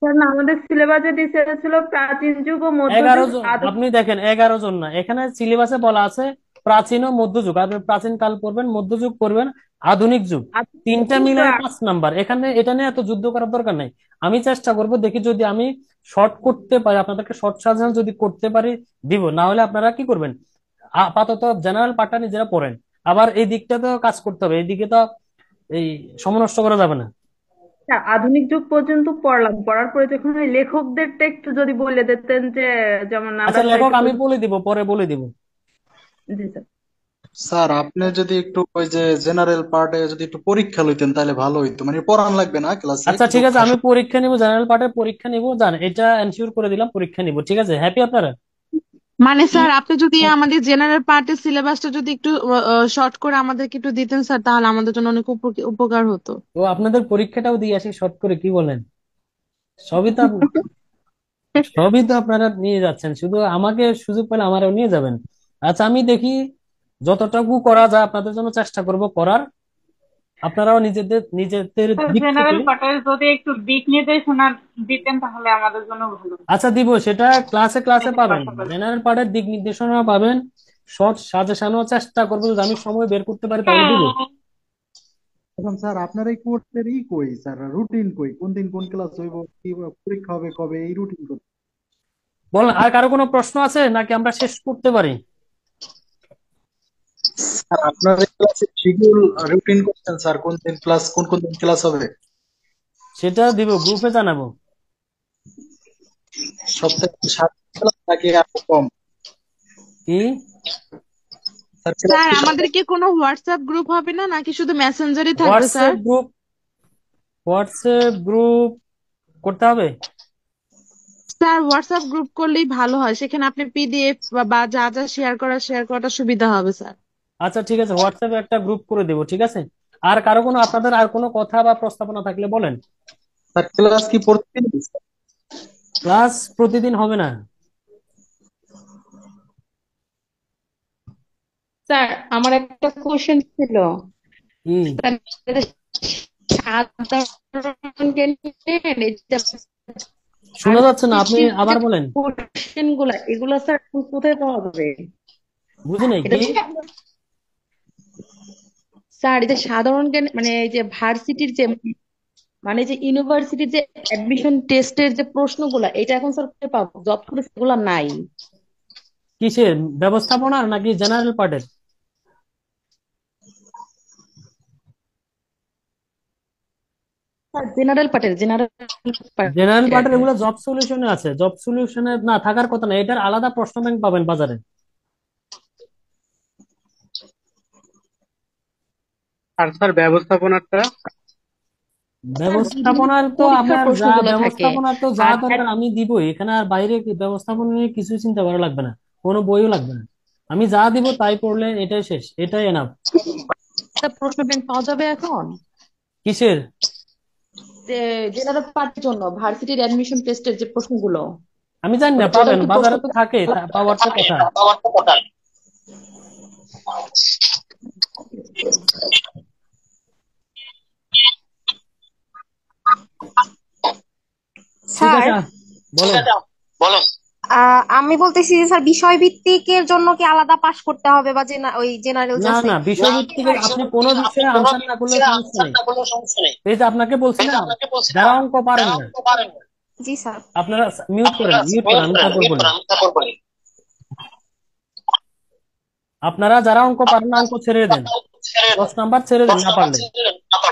স্যার না, আমাদের সিলেবাসে দিয়েছে ছিল প্রাচীন যুগ ও 11 মধ্যযুগ, জন, আধুনিক। আপনি দেখেন 11 জন না, এখানে সিলেবাসে বলা আছে প্রাচীন ও মধ্যযুগ। আপনি প্রাচীন কাল পড়বেন, মধ্যযুগ পড়বেন, আধুনিক যুগ, তিনটা মিলে 5 নাম্বার। এখানে এটা নিয়ে এত যুদ্ধ করার দরকার নাই। আমি চেষ্টা করব দেখি যদি আমি শর্ট করতে পারি, আপনাদেরকে শর্ট সাজেশন যদি করতে পারি দিব, না হলে আপনারা কি করবেন, আপাতত জেনারেল পার্টটা নিজেরা পড়েন। আবার এই দিকটা তো কাজ করতে হবে, এইদিকে তো এই সময় নষ্ট করা যাবে না। হ্যাঁ, আধুনিক যুগ পর্যন্ত পড়লাম, পড়ার পরে যখন ওই লেখকদেরটা একটু যদি বলে দিতেন যে, যেমন আচ্ছা আমরা তো লেখক একটু আমি বলে দিব, পরে বলে দিব। জি স্যার। স্যার আপনি যদি একটু ওই যে জেনারেল পার্টে যদি একটু পরীক্ষা লইতেন তাহলে ভালো হইতো, মানে পড়ান লাগবে না ক্লাসে, আচ্ছা কিন্তু ঠিক আছে, আমি পরীক্ষা নিব, জেনারেল পার্টের পরীক্ষা নিব, জান এটা এনশিওর করে দিলাম, পরীক্ষা নিব, ঠিক আছে? হ্যাপি আপনারা? মানে স্যার আপনি যদি আমাদের জেনারেল পার্টের সিলেবাসটা যদি একটু শর্ট করে আমাদেরকে একটু দিতেন স্যার, তাহলে আমাদের জন্য অনেক উপকার হতো। তো আপনাদের পরীক্ষাটাও দিয়ে আসি শর্ট করে, কি বলেন? সবই তো সবই তো আপনারা নিয়ে যাচ্ছেন, শুধু আমাকে সুযোগ পেলে আমারও নিয়ে যাবেন। আচ্ছা আমি দেখি যতটুকু করা যায় আপনাদের জন্য চেষ্টা করব করার। আপনারাও নিজেদের নিজেদের দিক থেকে। জেনারেল পার্টের যদি একটু দিক নির্দেশনা দিতেন তাহলে আমাদের জন্য ভালো হতো। আচ্ছা দিব, সেটা ক্লাসে ক্লাসে এদের পাবেন, পাশাপাশি জেনারেল পার্টের দিক নির্দেশনা পাবেন, শর্ট সাজেশনও চেষ্টা করবো, যদি আমি সময় বের করতে পারি তাহলে দিব। এখন স্যার আপনার এই কোর্সের কই স্যার, রুটিন কই, কোন দিন কোন ক্লাস হইব, কি পরীক্ষা হবে কবে, এই রুটিন কই? বলেন, আর কারো কোনো প্রশ্ন আছে নাকি আমরা শেষ করতে পারি? স্যার আপনার এই ক্লাসের শিডিউল রুটিন করছেন স্যার, কোন দিন ক্লাস, কোন কোন দিন ক্লাস হবে? সেটা দিব, গ্রুপে জানাবো। সপ্তাহে 7 ক্লাস নাকি আরো কম? কি স্যার ক্লাস স্যার কি আমাদের সপ্তাহে? কি কোনো হোয়াটসঅ্যাপ গ্রুপ হবে না, নাকি শুধু মেসেঞ্জারই থাকবে স্যার? হোয়াটসঅ্যাপ গ্রুপ করতে হবে। স্যার হোয়াটসঅ্যাপ গ্রুপ করলেই ভালো হয়, সেখানে আপনি পিডিএফ বা যা যা শেয়ার করাটা সুবিধা হবে স্যার। আচ্ছা ঠিক আছে, হোয়াটসঅ্যাপে একটা গ্রুপ করে দেবো, ঠিক আছে? আর কারো কোনো, আপনাদের আর কোনো কথা বা প্রস্তাবনা থাকলে বলেন। স্যার ক্লাস কি প্রতিদিন? ক্লাস প্রতিদিন হবে না। স্যার আমার একটা কোশ্চেন ছিল। কি? স্যার, এটা সাধারণ জ্ঞানের এই যে শোনা যাচ্ছে না, আপনি ভার্সিটির যে আবার বলেন। কোশ্চেন গুলা, এগুলা স্যার এখন কোথায় পাওয়া যাবে? বুঝি নাই এটা কি। স্যার এই যে সাধারণ জ্ঞান মানে এই যে ভার্সিটির যে মানে যে ইউনিভার্সিটির যে অ্যাডমিশন টেস্টের যে প্রশ্নগুলা, এটা এখন স্যার কোথায় পাবো? জব করে সেগুলা নাই। কিসের, ব্যবস্থাপনার নাকি জেনারেল পার্টের? স্যার জেনারেল পার্টের, জেনারেল জেনারেল পার্টের পার্টের। এগুলো জব সলিউশনে আছে, জব সলিউশনে না থাকার কথা না, এটার আলাদা প্রশ্ন ব্যাংক পাবেন বাজারে। আর স্যার ব্যবস্থাপনাটা? ব্যবস্থাপনার তো পরীক্ষার আপনার যা প্রশ্নগুলো থাকে। ব্যবস্থাপনার তো যা আর দরকার আমি দিবই, এখানে আর বাইরে ব্যবস্থাপনা নিয়ে কিছু চিন্তা করা লাগবে না, কোনো বইও লাগবে না, আমি যা দিব তাই পড়লেন, এটাই শেষ, এটাই এনাফ। একটা প্রশ্ন ব্যাংক পাওয়া যাবে এখন কিসের? যে জেনারেল পার্টের জন্য ভার্সিটির অ্যাডমিশন টেস্টের যে প্রশ্নগুলো, আমি জানি না, ওটা পাবেন, কি প্রশ্ন বাজারে তো থাকে, পাওয়ার তো কথা। ঠিক স্যার, আছে, বলেন। আমি বলতেছি যে স্যার বিষয় ভিত্তিকের জন্য কি আলাদা পাশ করতে হবে, বা ওই জেনারেল যে না আছে? না, বিষয়ভিত্তিক আপনি কোনো বিষয়ে আনসার না করলেও সমস্যা নেই। এই যে আপনাকে বলছি না, যারা অঙ্ক পারেন না, জি স্যার। আপনারা মিউট করেন, আমি তারপর বলি। আপনারা যারা অঙ্ক পারেন না, অঙ্ক ছেড়ে দেন, 10 নাম্বার ছেড়ে দেন না পারলে।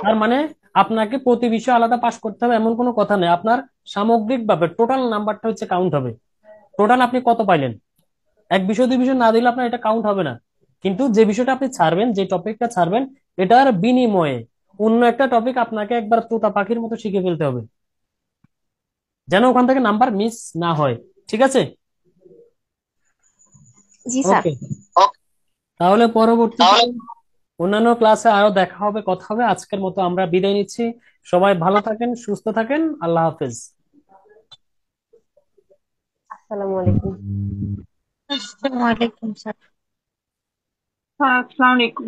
তার মানে আপনাকে প্রতি বিষয়ে আলাদা পাস করতে হবে এমন কোনো কথা নেই, আপনার সামগ্রিক ভাবে টোটাল নাম্বারটা হচ্ছে কাউন্ট হবে। টোটাল আপনি কত পাইলেন, এক বিষয় দুই বিষয় না দিলে আপনার এটা কাউন্ট হবে না। কিন্তু যে বিষয়টা আপনি ছাড়বেন, যে টপিকটা ছাড়বেন, এটার বিনিময়ে অন্য একটা টপিক আপনাকে একবার তোতা পাখির মতো শিখে ফেলতে হবে, যেন ওখান থেকে নাম্বার মিস না হয়, ঠিক আছে? জি স্যার। ওকে, তাহলে পরবর্তীতে অন্যান্য ক্লাসে আরো দেখা হবে, কথা হবে। আজকের মতো আমরা বিদায় নিচ্ছি, সবাই ভালো থাকেন, সুস্থ থাকেন, আল্লাহ হাফেজ। আসসালামু আলাইকুম। আসসালামু আলাইকুম স্যার। আসসালামু আলাইকুম।